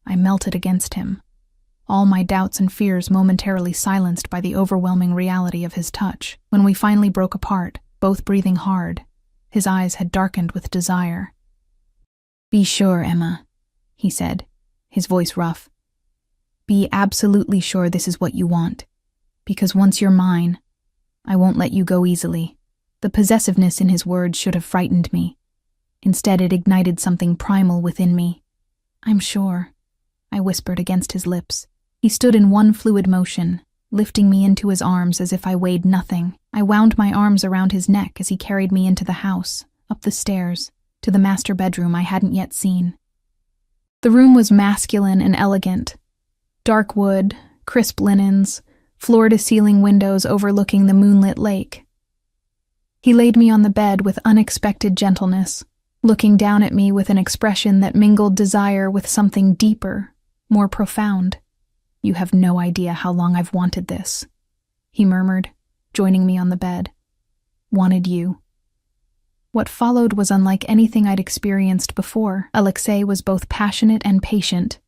A: I melted against him, all my doubts and fears momentarily silenced by the overwhelming reality of his touch. When we finally broke apart, both breathing hard, his eyes had darkened with desire. Be sure, Emma, he said, his voice rough. Be absolutely sure this is what you want, because once you're mine, I won't let you go easily. The possessiveness in his words should have frightened me. Instead, it ignited something primal within me. I'm sure, I whispered against his lips. He stood in one fluid motion, lifting me into his arms as if I weighed nothing. I wound my arms around his neck as he carried me into the house, up the stairs, to the master bedroom I hadn't yet seen. The room was masculine and elegant. Dark wood, crisp linens, floor-to-ceiling windows overlooking the moonlit lake. He laid me on the bed with unexpected gentleness, looking down at me with an expression that mingled desire with something deeper, more profound. You have no idea how long I've wanted this, he murmured, joining me on the bed. Wanted you. What followed was unlike anything I'd experienced before. Alexei was both passionate and patient,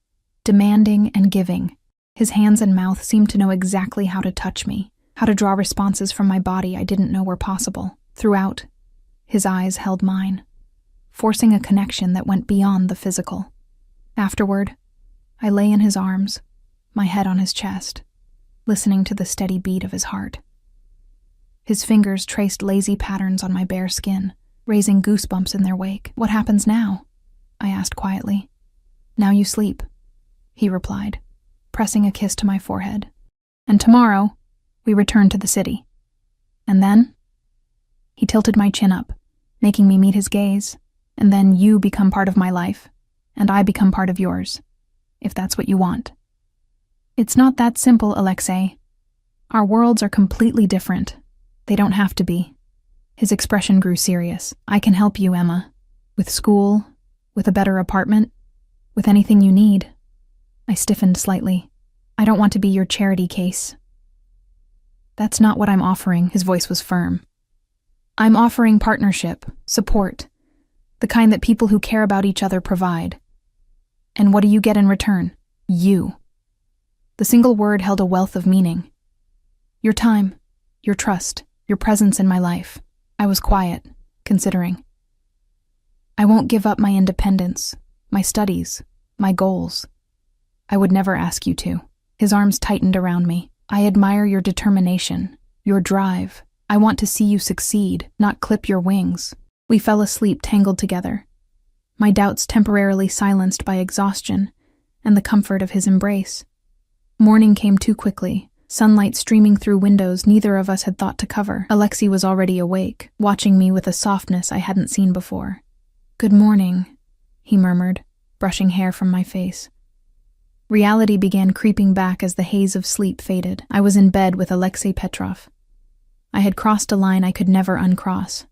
A: demanding and giving. His hands and mouth seemed to know exactly how to touch me, how to draw responses from my body I didn't know were possible. Throughout, his eyes held mine, forcing a connection that went beyond the physical. Afterward, I lay in his arms, my head on his chest, listening to the steady beat of his heart. His fingers traced lazy patterns on my bare skin, raising goosebumps in their wake. "What happens now?" I asked quietly. "Now you sleep," he replied, pressing a kiss to my forehead. "And tomorrow, we return to the city. And then?" He tilted my chin up, making me meet his gaze. "And then you become part of my life, and I become part of yours, if that's what you want." "It's not that simple, Alexei. Our worlds are completely different. They don't have to be." His expression grew serious. "I can help you, Emma. With school, with a better apartment, with anything you need." I stiffened slightly. "I don't want to be your charity case." "That's not what I'm offering," his voice was firm. "I'm offering partnership, support, the kind that people who care about each other provide. And what do you get in return? You." The single word held a wealth of meaning. "Your time, your trust, your presence in my life." I was quiet, considering. "I won't give up my independence, my studies, my goals. I would never ask you to." His arms tightened around me. "I admire your determination, your drive. I want to see you succeed, not clip your wings." We fell asleep tangled together, my doubts temporarily silenced by exhaustion and the comfort of his embrace. Morning came too quickly, sunlight streaming through windows neither of us had thought to cover. Alexei was already awake, watching me with a softness I hadn't seen before. "Good morning," he murmured, brushing hair from my face. Reality began creeping back as the haze of sleep faded. I was in bed with Alexei Petrov. I had crossed a line I could never uncross.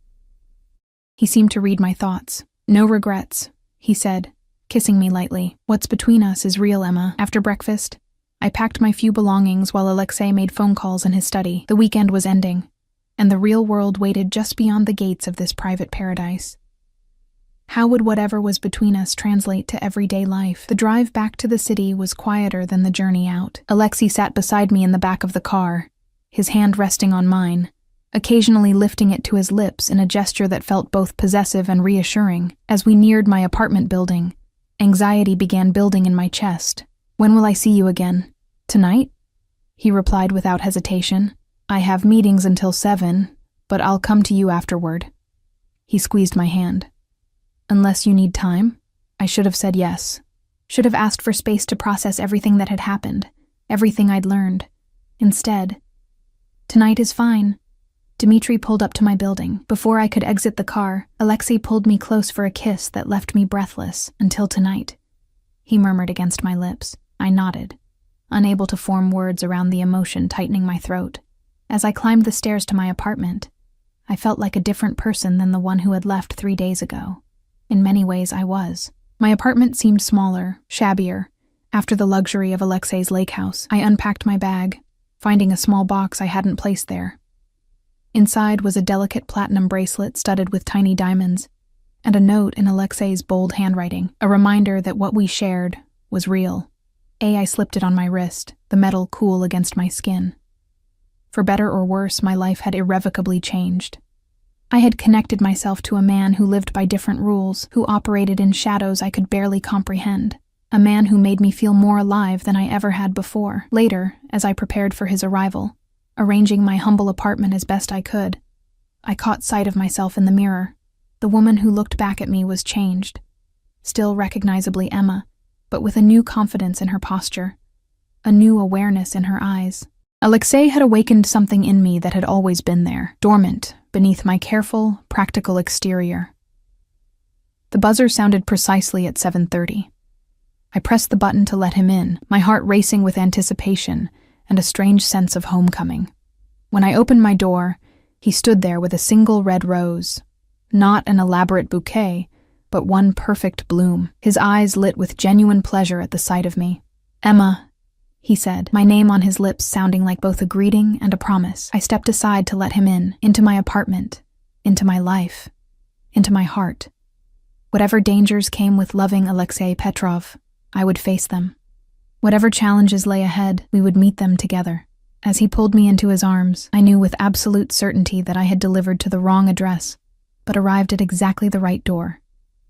A: He seemed to read my thoughts. "No regrets," he said, kissing me lightly. "What's between us is real, Emma." After breakfast, I packed my few belongings while Alexei made phone calls in his study. The weekend was ending, and the real world waited just beyond the gates of this private paradise. How would whatever was between us translate to everyday life? The drive back to the city was quieter than the journey out. Alexei sat beside me in the back of the car, his hand resting on mine, occasionally lifting it to his lips in a gesture that felt both possessive and reassuring. As we neared my apartment building, anxiety began building in my chest. "When will I see you again?" "Tonight?" he replied without hesitation. "I have meetings until 7, but I'll come to you afterward." He squeezed my hand. "Unless you need time?" I should have said yes. Should have asked for space to process everything that had happened, everything I'd learned. Instead, "Tonight is fine." Dmitri pulled up to my building. Before I could exit the car, Alexei pulled me close for a kiss that left me breathless. "Until tonight," he murmured against my lips. I nodded, unable to form words around the emotion tightening my throat. As I climbed the stairs to my apartment, I felt like a different person than the one who had left 3 days ago. In many ways, I was. My apartment seemed smaller, shabbier, after the luxury of Alexei's lake house. I unpacked my bag, finding a small box I hadn't placed there. Inside was a delicate platinum bracelet studded with tiny diamonds, and a note in Alexei's bold handwriting, a reminder that what we shared was real. I slipped it on my wrist, the metal cool against my skin. For better or worse, my life had irrevocably changed. I had connected myself to a man who lived by different rules, who operated in shadows I could barely comprehend, a man who made me feel more alive than I ever had before. Later, as I prepared for his arrival, arranging my humble apartment as best I could, I caught sight of myself in the mirror. The woman who looked back at me was changed, still recognizably Emma, but with a new confidence in her posture, a new awareness in her eyes. Alexei had awakened something in me that had always been there, dormant beneath my careful, practical exterior. The buzzer sounded precisely at 7:30. I pressed the button to let him in, my heart racing with anticipation and a strange sense of homecoming. When I opened my door, he stood there with a single red rose, not an elaborate bouquet, but one perfect bloom. His eyes lit with genuine pleasure at the sight of me. "Emma," he said, my name on his lips sounding like both a greeting and a promise. I stepped aside to let him in, into my apartment, into my life, into my heart. Whatever dangers came with loving Alexei Petrov, I would face them. Whatever challenges lay ahead, we would meet them together. As he pulled me into his arms, I knew with absolute certainty that I had delivered to the wrong address, but arrived at exactly the right door.